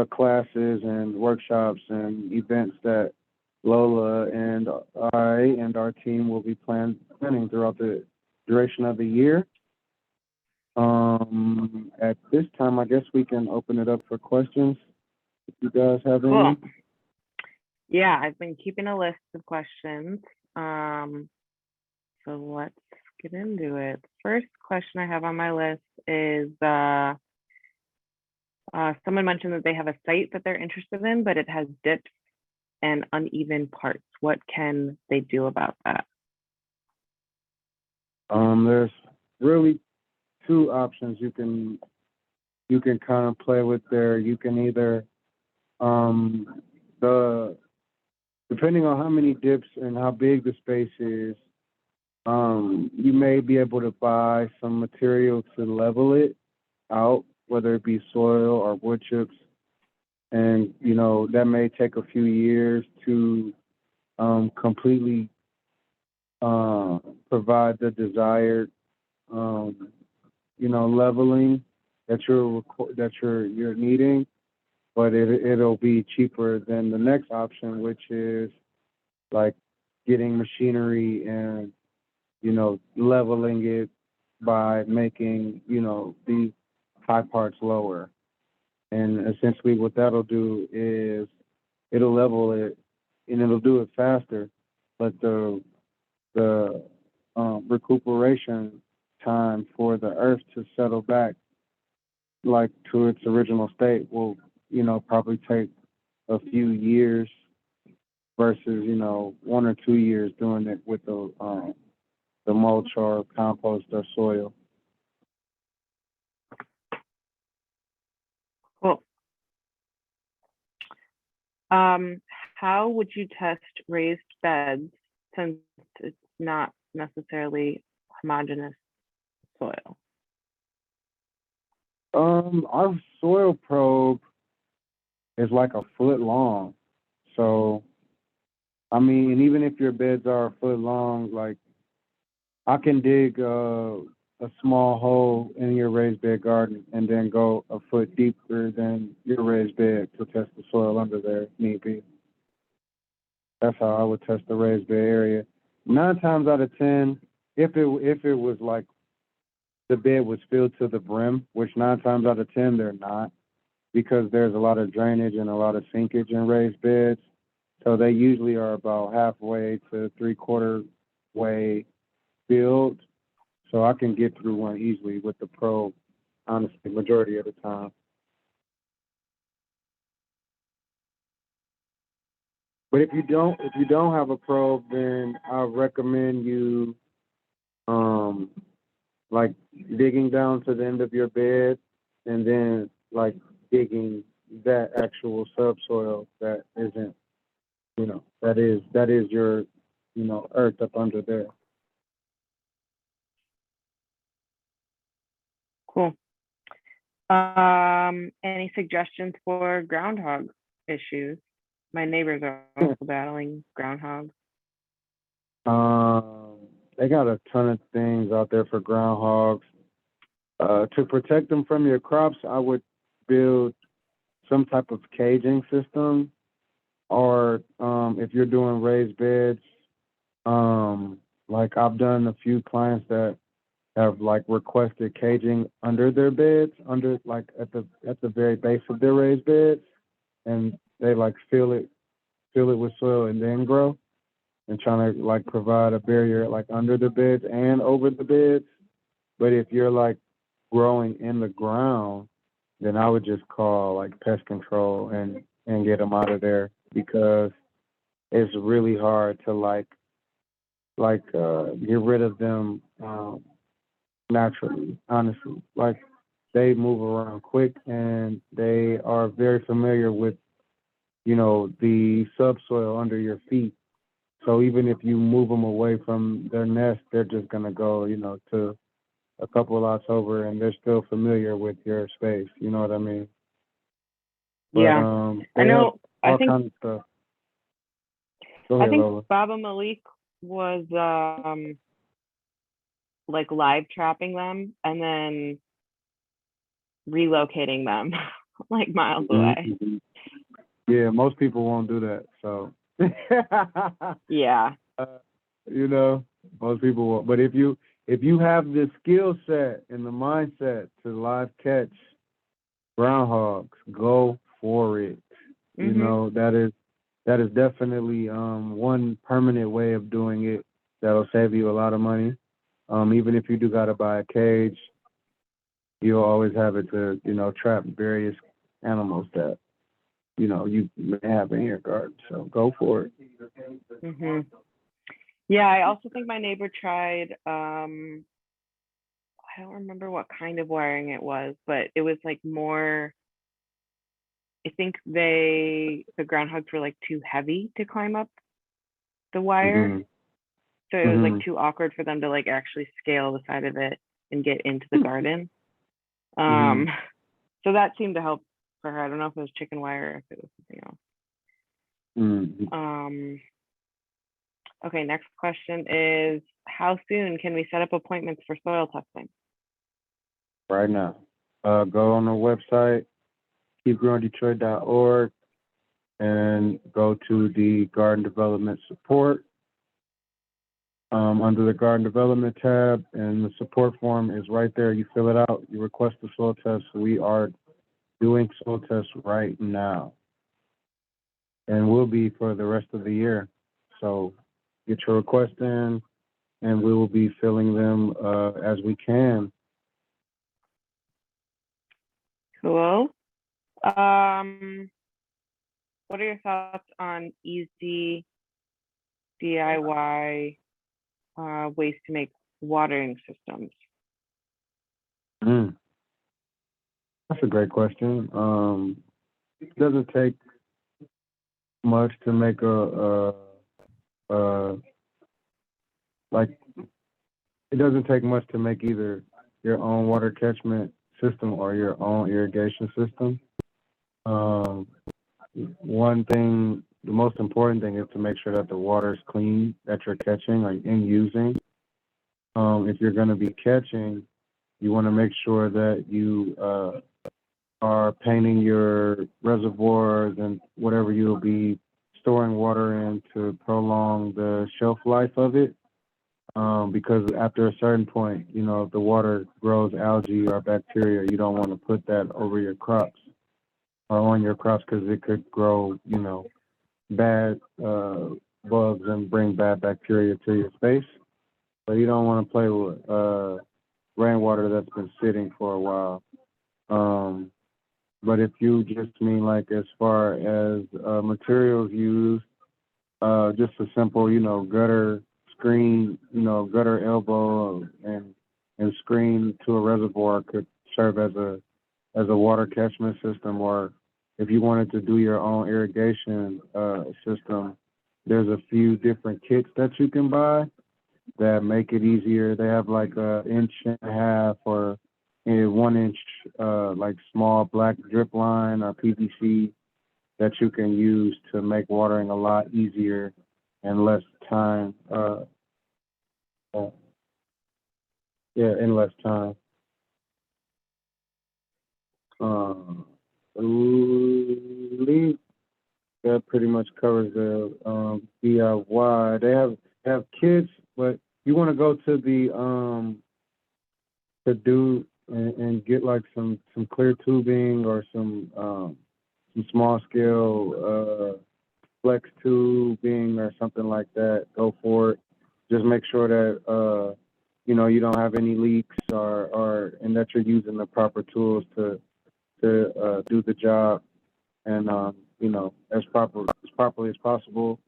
classes and workshops and events that Lola and I and our team will be planning throughout the duration of the year. At this time, I guess we can open it up for questions. If you guys have any. Cool. Yeah, I've been keeping a list of questions. So let's get into it. First question I have on my list is someone mentioned that they have a site that they're interested in, but it has dips and uneven parts. What can they do about that? There's really two options you can kind of play with there. You can either depending on how many dips and how big the space is, you may be able to buy some material to level it out, whether it be soil or wood chips, and that may take a few years to completely provide the desired leveling that you're needing, but it'll be cheaper than the next option, which is like getting machinery and leveling it by making these high parts lower. And essentially what that'll do is it'll level it and it'll do it faster, but the recuperation time for the earth to settle back like to its original state will probably take a few years versus 1 or 2 years doing it with the mulch or compost or soil. Cool. How would you test raised beds since it's not necessarily homogeneous soil? Our soil probe is like a foot long. So, I mean, even if your beds are a foot long, like I can dig a small hole in your raised bed garden and then go a foot deeper than your raised bed to test the soil under there if need be. That's how I would test the raised bed area. 9 times out of 10, if it was like the bed was filled to the brim, which 9 times out of 10 they're not, because there's a lot of drainage and a lot of sinkage in raised beds. So they usually are about halfway to 3/4 way filled. So I can get through one easily with the probe, honestly, majority of the time. But if you don't have a probe, then I recommend you like digging down to the end of your bed and then like digging that actual subsoil that isn't, that is your, earth up under there. Cool. Any suggestions for groundhog issues? My neighbors are also battling groundhogs. They got a ton of things out there for groundhogs. To protect them from your crops, I would build some type of caging system, or if you're doing raised beds, like I've done a few clients that have like requested caging under their beds, under like at the very base of their raised beds, and they like fill it with soil and then grow, and trying to like provide a barrier like under the beds and over the beds. But if you're like growing in the ground, then I would just call like pest control and get them out of there, because it's really hard to get rid of them naturally, honestly. Like they move around quick and they are very familiar with, you know, the subsoil under your feet. So even if you move them away from their nest, they're just gonna go, you know, to a couple lots over, and they're still familiar with your space. You know what I mean? But Yeah. I they have know. I all think kinds of stuff. Go I ahead, think Lola. Baba Malik was like live trapping them and then relocating them like miles away. Mm-hmm. Yeah, most people won't do that. So, Yeah. you know, most people won't. But if you have the skill set and the mindset to live catch groundhogs, go for it. You Mhm. know, that is definitely one permanent way of doing it that'll save you a lot of money. Even if you do gotta buy a cage, you'll always have it to, you know, trap various animals that, you know, you may have in your garden. So go for it. Mhm. Yeah, I also think my neighbor tried I don't remember what kind of wiring it was, but it was like more I think the groundhogs were like too heavy to climb up the wire. Mhm. So it was like Mhm. too awkward for them to like actually scale the side of it and get into the garden. Um, Mhm. so that seemed to help for her. I don't know if it was chicken wire or if it was something else. Mhm. Okay, next question is how soon can we set up appointments for soil testing? Right now, go on the website keepgrowingdetroit.org and go to the garden development support. Under the garden development tab, and the support form is right there. You fill it out, you request the soil test. We are doing soil tests right now, and will be for the rest of the year. So get your request in, and we will be filling them as we can. Cool. Um, what are your thoughts on easy DIY ways to make watering systems? Mm, that's a great question. It doesn't take much to make a like. It doesn't take much to make either your own water catchment system or your own irrigation system. Um, One thing, the most important thing is to make sure that the water is clean that you're catching or in using. If you're going to be catching, you want to make sure that you are painting your reservoirs and whatever you'll be storing water in to prolong the shelf life of it. Because after a certain point, you know, if the water grows algae or bacteria, you don't want to put that over your crops or on your crops because it could grow, you know, bad bugs and bring bad bacteria to your space. So you don't want to play with rainwater that's been sitting for a while. Um, but if you just mean like as far as materials used, just a simple, you know, gutter screen, you know, gutter elbow and screen to a reservoir could serve as a water catchment system. Or if you wanted to do your own irrigation system, there's a few different kits that you can buy that make it easier. They have like a inch and a half or a 1 inch like small black drip line or PVC that you can use to make watering a lot easier and less time. Uh, yeah, in less time. I believe that pretty much covers the DIY. They have kits, but you want to go to the to do and get like some clear tubing or some small scale flex tubing or something like that. Go for it. Just make sure that you know you don't have any leaks or and that you're using the proper tools to do the job and you know as properly as possible.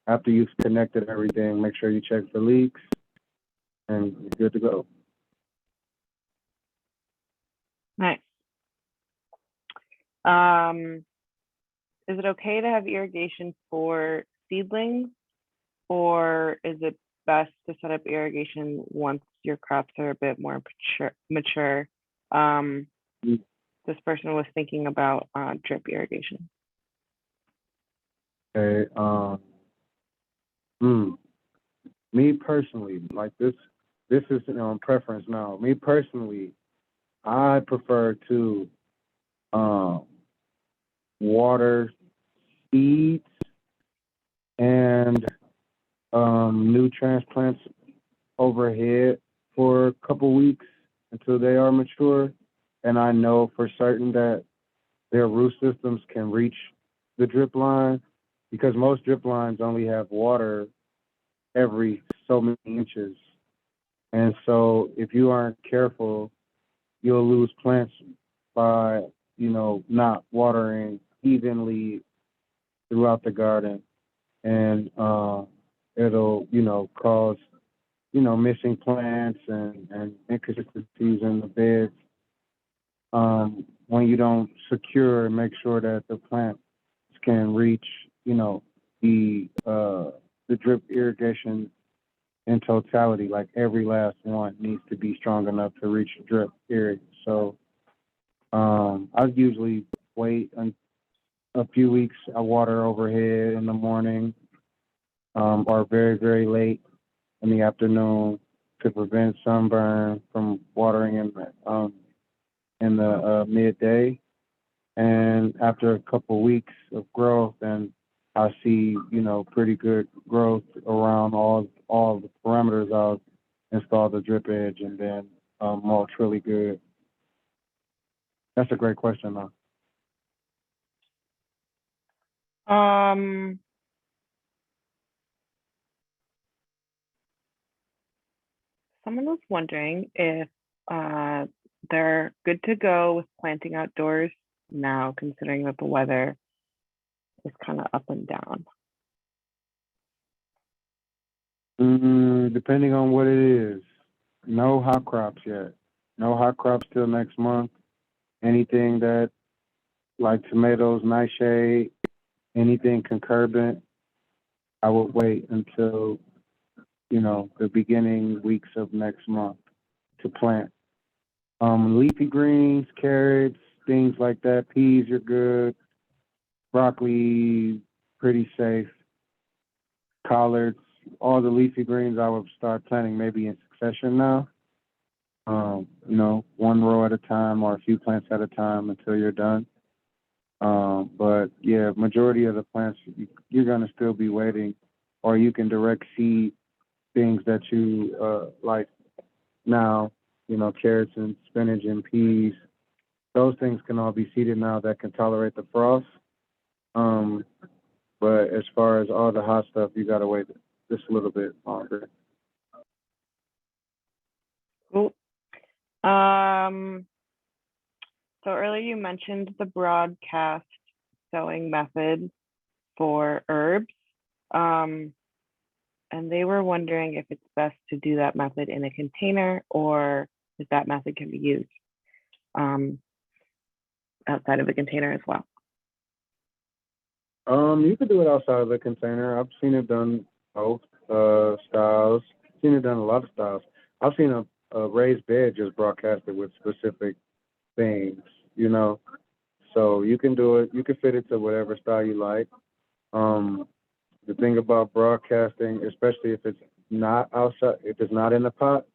After you've connected everything, make sure you check for leaks and you're good to go. Nice. Um, is it okay to have irrigation for seedlings, or is it best to set up irrigation once your crops are a bit more mature? Um, this person was thinking about drip irrigation. Okay. Hmm. Me personally, like this is preference now. Me personally, I prefer to um water seeds and new transplants overhead for a couple weeks until they are mature, and I know for certain that their root systems can reach the drip line because most drip lines only have water every so many inches. And so if you aren't careful, you'll lose plants by, not watering evenly throughout the garden. And it'll, cause, missing plants and inconsistencies in the beds when you don't secure and make sure that the plants can reach, the drip irrigation in totality. Like every last one needs to be strong enough to reach drip irrigation. So I usually wait a few weeks. I water overhead in the morning or very, very late in the afternoon to prevent sunburn from watering in the midday. And after a couple weeks of growth, then I see, pretty good growth around all the parameters. I'll install the drip edge and then mulch really good. That's a great question, though. Um, someone was wondering if uh, they're good to go with planting outdoors now, considering that the weather is kind of up and down. Depending on what it is, no hot crops yet. No hot crops till next month. Anything that like tomatoes, nightshade, anything concurrent, I would wait until the beginning weeks of next month to plant. Leafy greens, carrots, things like that. Peas are good. Broccoli, pretty safe. Collards, all the leafy greens I would start planting maybe in succession now. One row at a time or a few plants at a time until you're done. But yeah, majority of the plants you're gonna still be waiting, or you can direct seed things that you like now. Carrots and spinach and peas. Those things can all be seeded now that can tolerate the frost. Um, but as far as all the hot stuff, you gotta wait just a little bit longer. Cool. Um, so earlier you mentioned the broadcast sowing method for herbs. Um, and they were wondering if it's best to do that method in a container or if that method can be used um, outside of a container as well. You could do it outside of the container. I've seen it done both styles. Seen it done a lot of styles. I've seen a raised bed just broadcasted with specific things, So you can do it. You can fit it to whatever style you like. Um, the thing about broadcasting, especially if it's not outside, if it's not in the pot,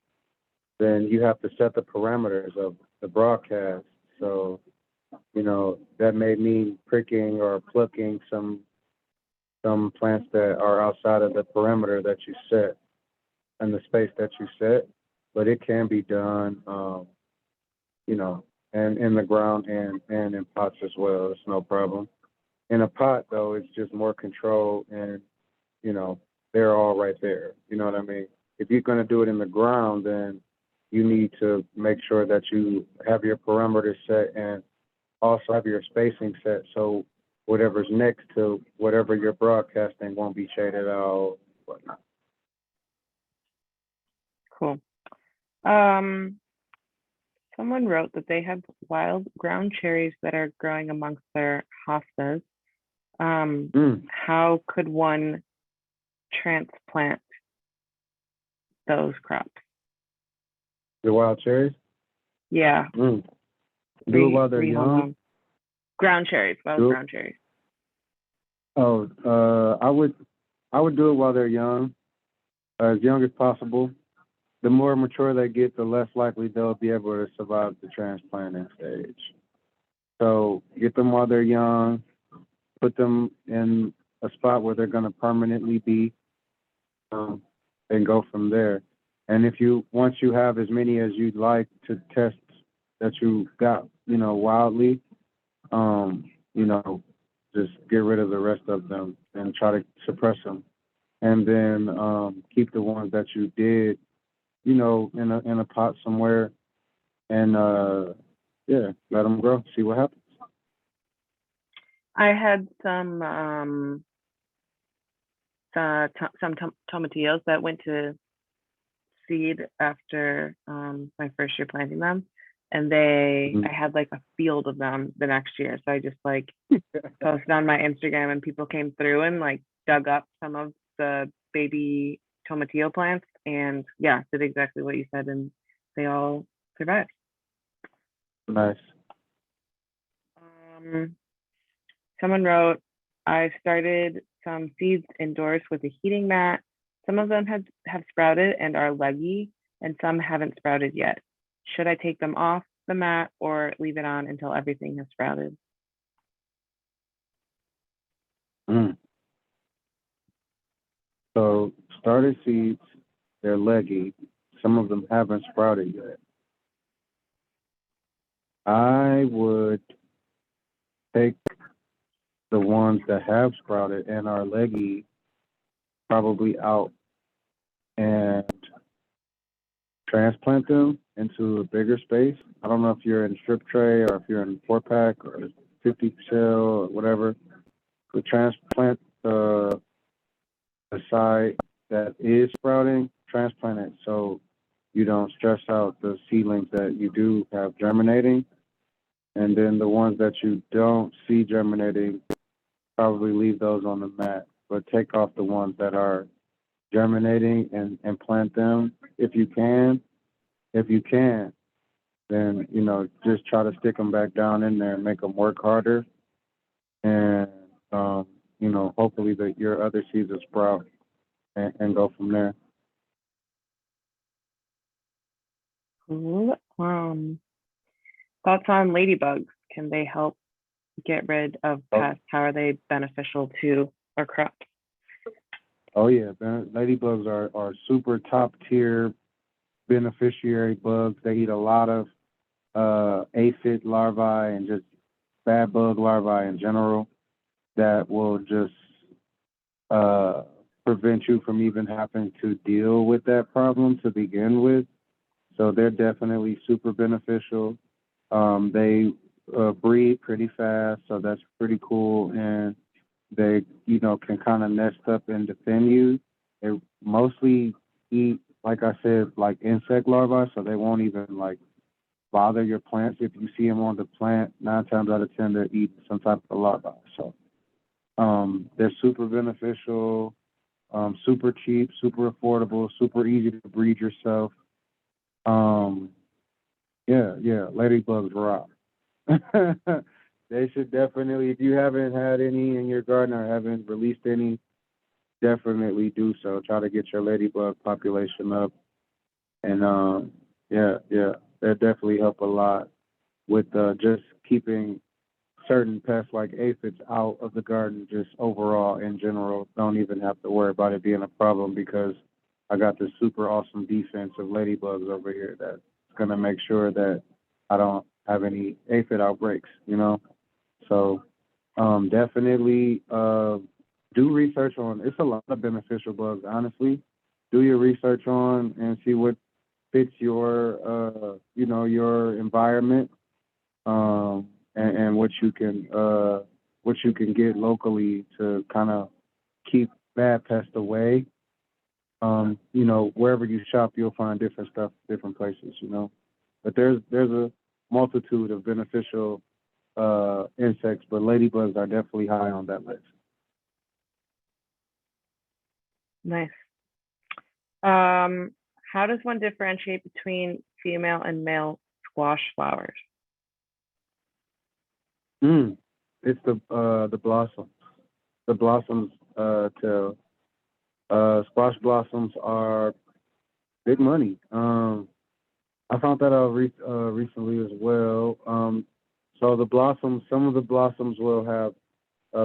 then you have to set the parameters of the broadcast. So, that may mean pricking or plucking some plants that are outside of the perimeter that you set and the space that you set, but it can be done, and in the ground and in pots as well. It's no problem. In a pot, though, it's just more control and, they're all right there. You know what I mean? If you're going to do it in the ground, then you need to make sure that you have your perimeter set and also have your spacing set so whatever's next to whatever you're broadcasting won't be shaded out, whatnot. Cool. Um, Someone wrote that they have wild ground cherries that are growing amongst their hostas. Mm, How could one transplant those crops? the wild cherries. Yeah, Mm. Do it while they're rehome young. them. Ground cherries, wild Do it. ground cherries. Oh, I would do it while they're as young as possible. The more mature they get, the less likely they'll be able to survive the transplanting stage. So get them while they're young, put them in a spot where they're going to permanently be, um, and go from there. And if you once you have as many as you'd like to test that you got, wildly, um, you know, just get rid of the rest of them and try to suppress them, and then keep the ones that you did, in a pot somewhere, and yeah, let them grow, see what happens. I had some tomatillos that went to seed after my first year planting them, and I Mhm. had like a field of them the next year. So I just like posted on my Instagram, and people came through and like dug up some of the baby tomatillo plants, and yeah, did exactly what you said, and they all survived. Nice. Um, Someone wrote, I started some seeds indoors with a heating mat. Some of them have sprouted and are leggy, and some haven't sprouted yet. Should I take them off the mat or leave it on until everything has sprouted? Mm. So starter seeds, they're leggy. Some of them haven't sprouted yet. I would take the ones that have sprouted and are leggy probably out and transplant them into a bigger space. I don't know if you're in strip tray or if you're in 4-pack or 50 cell or whatever. We transplant the side that is sprouting, transplant it so you don't stress out the seedlings that you do have germinating. And then the ones that you don't see germinating, probably leave those on the mat, but take off the ones that are germinating and plant them if you can. If you can, then just try to stick them back down in there and make them work harder, and hopefully that your other seeds will sprout and go from there. Cool. Thoughts on ladybugs? Can they help get rid of Oh, pests? How are they beneficial to our crops? oh yeah, ladybugs are super top tier beneficiary bugs. They eat a lot of aphid larvae and just bad bug larvae in general that will just uh, prevent you from even having to deal with that problem to begin with. So they're definitely super beneficial. They breed pretty fast, so that's pretty cool, and they can kind of nest up and defend you. They mostly eat, like I said, like insect larvae, so they won't even like bother your plants. If you see them on the plant, 9 times out of 10 they're eating some type of larvae. So they're super beneficial, super cheap, super affordable, super easy to breed yourself. Um, yeah, ladybugs rock. They should definitely, if you haven't had any in your garden or haven't released any, definitely do so. Try to get your ladybug population up, and yeah, that definitely help a lot with just keeping certain pests like aphids out of the garden. Just overall, in general, don't even have to worry about it being a problem because I got this super awesome defense of ladybugs over here that's gonna make sure that I don't have any aphid outbreaks. So definitely do research on. It's a lot of beneficial bugs, honestly. Do your research on and see what fits your environment, and what you can get locally to kind of keep bad pests away. Wherever you shop, you'll find different stuff, different places. But there's a multitude of beneficial insects, but ladybugs are definitely high on that list. Nice. How does one differentiate between female and male squash flowers? It's the blossoms. The blossoms tell. Squash blossoms are big money. I found that out recently as well. So the blossoms, some of the blossoms will have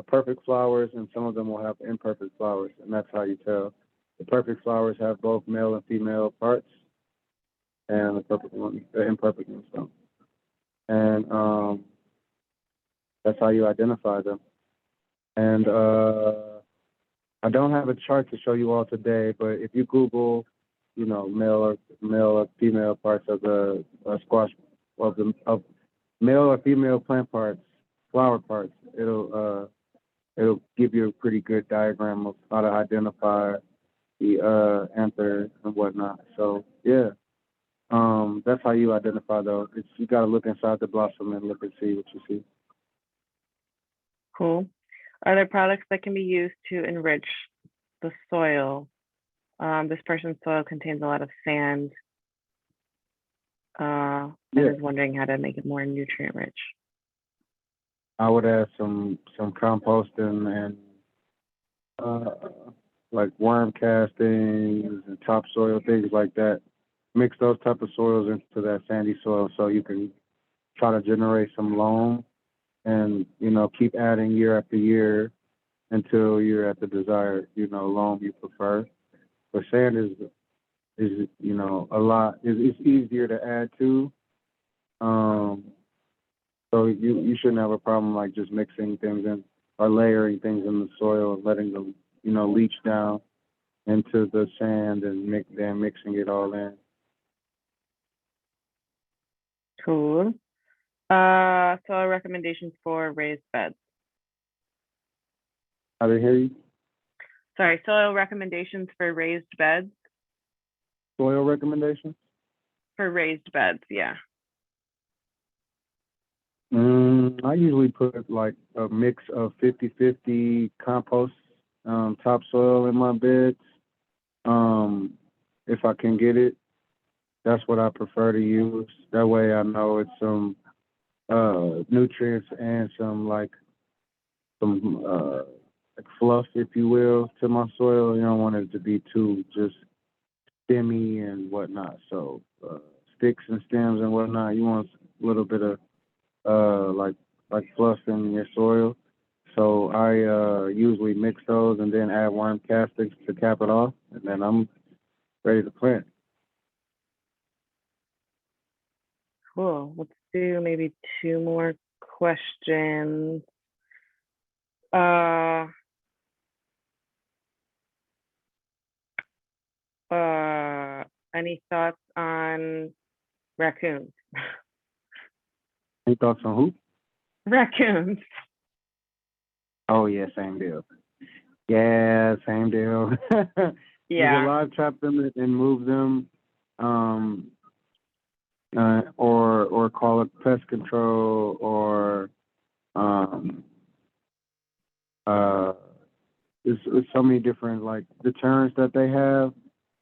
perfect flowers, and some of them will have imperfect flowers, and that's how you tell. The perfect flowers have both male and female parts, and the imperfect ones don't. And that's how you identify them. And I don't have a chart to show you all today, but if you Google, male or female parts of the squash of male or female plant parts, flower parts, it'll give you a pretty good diagram of how to identify the anther and whatnot. So yeah, that's how you identify though. You got to look inside the blossom and look and see what you see. Cool. Are there products that can be used to enrich the soil? This person's soil contains a lot of sand. I was wondering how to make it more nutrient rich. I would add some composting and like worm castings and topsoil, things like that. Mix those type of soils into that sandy soil so you can try to generate some loam and, keep adding year after year until you're at the desired, loam you prefer. But sand is a lot. It's easier to add to. So you shouldn't have a problem like just mixing things in or layering things in the soil and letting them, leach down into the sand and mixing it all in. Cool. Soil recommendations for raised beds. I didn't hear you. Sorry, soil recommendations for raised beds. Soil recommendations? For raised beds, yeah. I usually put like a mix of 50-50 compost, topsoil in my beds. If I can get it, that's what I prefer to use. That way I know it's some nutrients and some like fluff, if you will, to my soil. You don't want it to be too just stemmy and whatnot. So sticks and stems and whatnot. You want a little bit of like fluff in your soil. So I usually mix those and then add worm castings to cap it off, and then I'm ready to plant. Cool. Let's do maybe two more questions. Any thoughts on raccoons? Any thoughts on who? Raccoons. Oh yeah, same deal. Yeah, same deal. Yeah. Either live trap them and move them, or call it pest control, or it's so many different like deterrents that they have.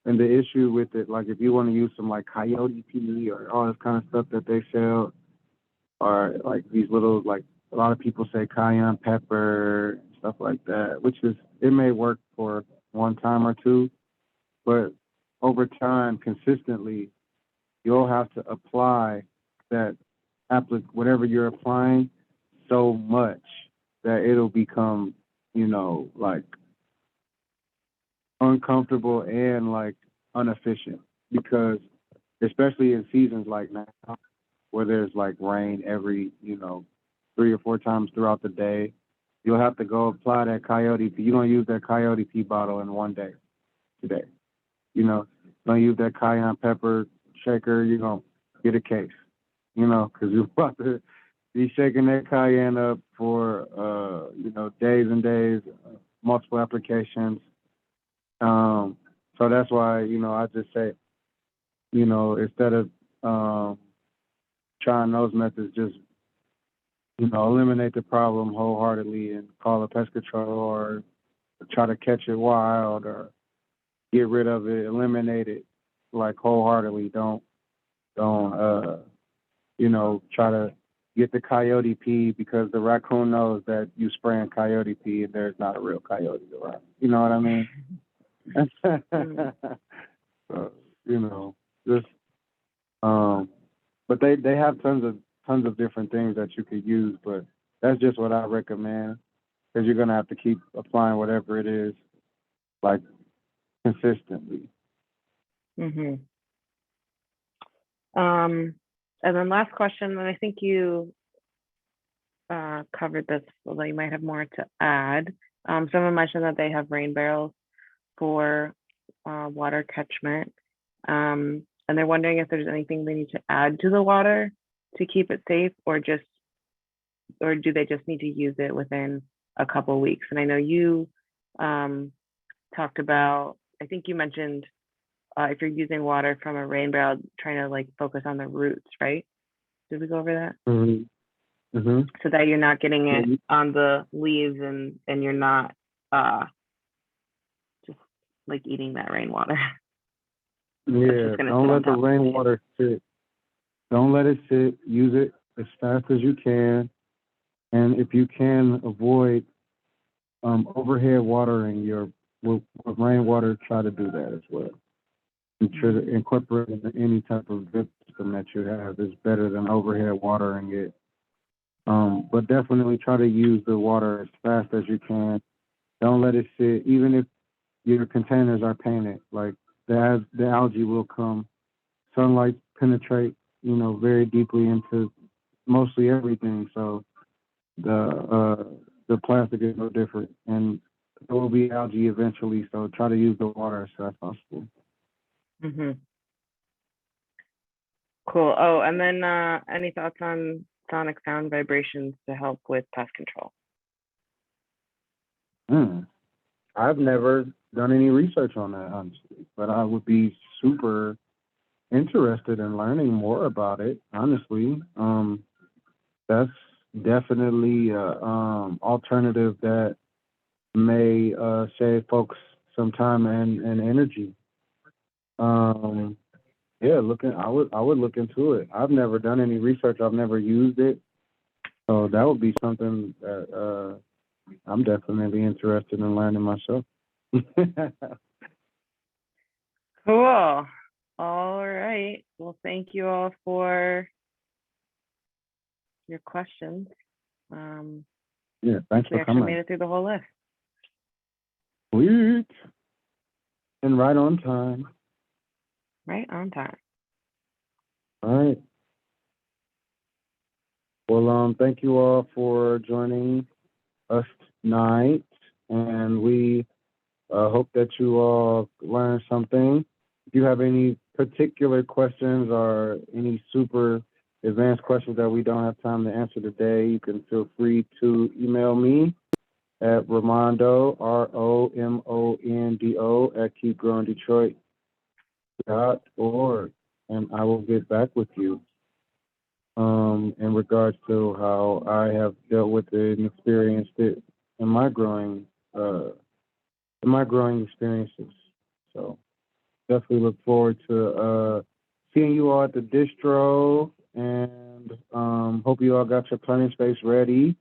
And the issue with it, like if you want to use some like coyote pee or all this kind of stuff that they sell, or like these little like a lot of people say cayenne pepper stuff like that, which is it may work for one time or two, but over time consistently you'll have to apply that whatever you're applying so much that it'll become like uncomfortable and like inefficient, because especially in seasons like now where there's like rain every 3 or 4 times throughout the day, you'll have to go apply that coyote pee. You're going to use that coyote pee bottle in one day today. Don't use that cayenne pepper shaker. You're going to get a case, because you're about to be shaking that cayenne up for days and days, multiple applications. So that's why I just say instead of trying those methods just, eliminate the problem wholeheartedly and call a pest control or try to catch it wild or get rid of it, eliminate it like wholeheartedly. Don't try to get the coyote pee because the raccoon knows that you spraying coyote pee and there's not a real coyote around. You know what I mean? So, just but they have tons of different things that you could use, but that's just what I recommend because you're gonna have to keep applying whatever it is, like consistently. Mhm. And then last question, and I think you covered this, although you might have more to add. Someone mentioned that they have rain barrels for water catchment, and they're wondering if there's anything they need to add to the water to keep it safe, or do they just need to use it within a couple weeks? And I know you talked about, I think you mentioned if you're using water from a rain barrel, trying to like focus on the roots, right? Did we go over that? Mm-hmm. Mm-hmm. So that you're not getting it on the leaves and you're not just like eating that rainwater. Yeah, don't let the rainwater sit. Don't let it sit. Use it as fast as you can. And if you can avoid overhead watering with rainwater, try to do that as well. And try to incorporate it in any type of drip system that you have is better than overhead watering it. But definitely try to use the water as fast as you can. Don't let it sit, even if your containers are painted. Like the algae will come. Sunlight penetrate, very deeply into mostly everything. So the plastic is no different, and there will be algae eventually. So try to use the water as fast as possible. Mm-hmm. Cool. Oh, and then any thoughts on sonic sound vibrations to help with pest control? I've never done any research on that, honestly, but I would be super interested in learning more about it. Honestly, that's definitely an alternative that may save folks some time and energy. Yeah, I would look into it. I've never done any research. I've never used it, so that would be something that I'm definitely interested in learning myself. Cool. All right. Well, thank you all for your questions. Yeah, thanks we for actually coming. made it through the whole list. Sweet. And right on time. Right on time. All right. Well, thank you all for joining us tonight, and we hope that you all learned something. If you have any particular questions or any super advanced questions that we don't have time to answer today, you can feel free to email me at Ramondo, ROMONDO, at keepgrowingdetroit.org, and I will get back with you in regards to how I have dealt with it and experienced it in my growing experiences. So definitely look forward to seeing you all at the distro, and hope you all got your planting space ready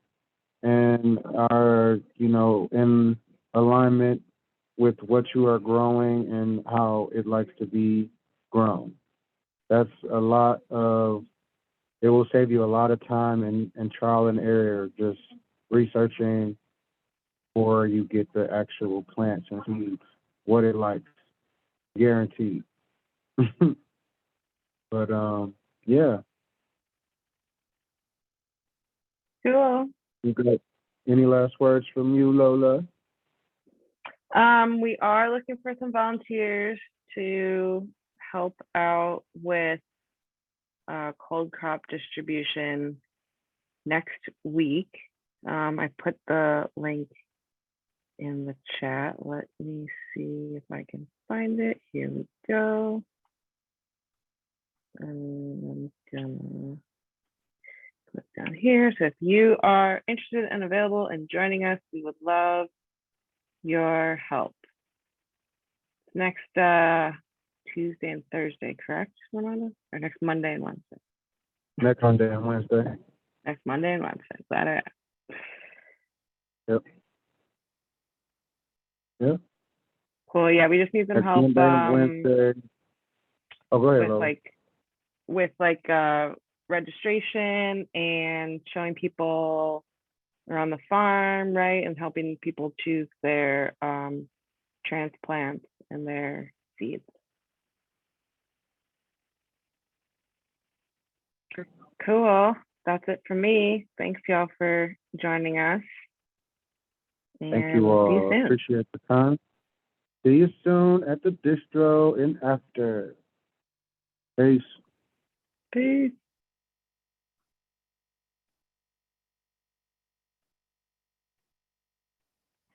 and are in alignment with what you are growing and how it likes to be grown. That's a lot of It will save you a lot of time and trial and error just researching before you get the actual plants and seeds, what it likes, guaranteed. But yeah. Cool. You got any last words from you, Lola? We are looking for some volunteers to help out with cold crop distribution next week. I put the link in the chat. Let me see if I can find it. Here we go. I'm gonna here. So if you are interested and available in joining us, we would love your help. Next Tuesday and Thursday, correct, Ramona? Or next Monday and Wednesday? Next Monday and Wednesday. Next Monday and Wednesday. Glad I asked. Yep. Yep. Cool. Yeah, we just need some Next help Monday and Wednesday. Oh, go ahead, with registration and showing people around the farm, right? And helping people choose their transplants and their seeds. Cool. That's it for me. Thanks, y'all, for joining us. And thank you all. See you soon. Appreciate the time. See you soon at the distro in after. Peace. Peace.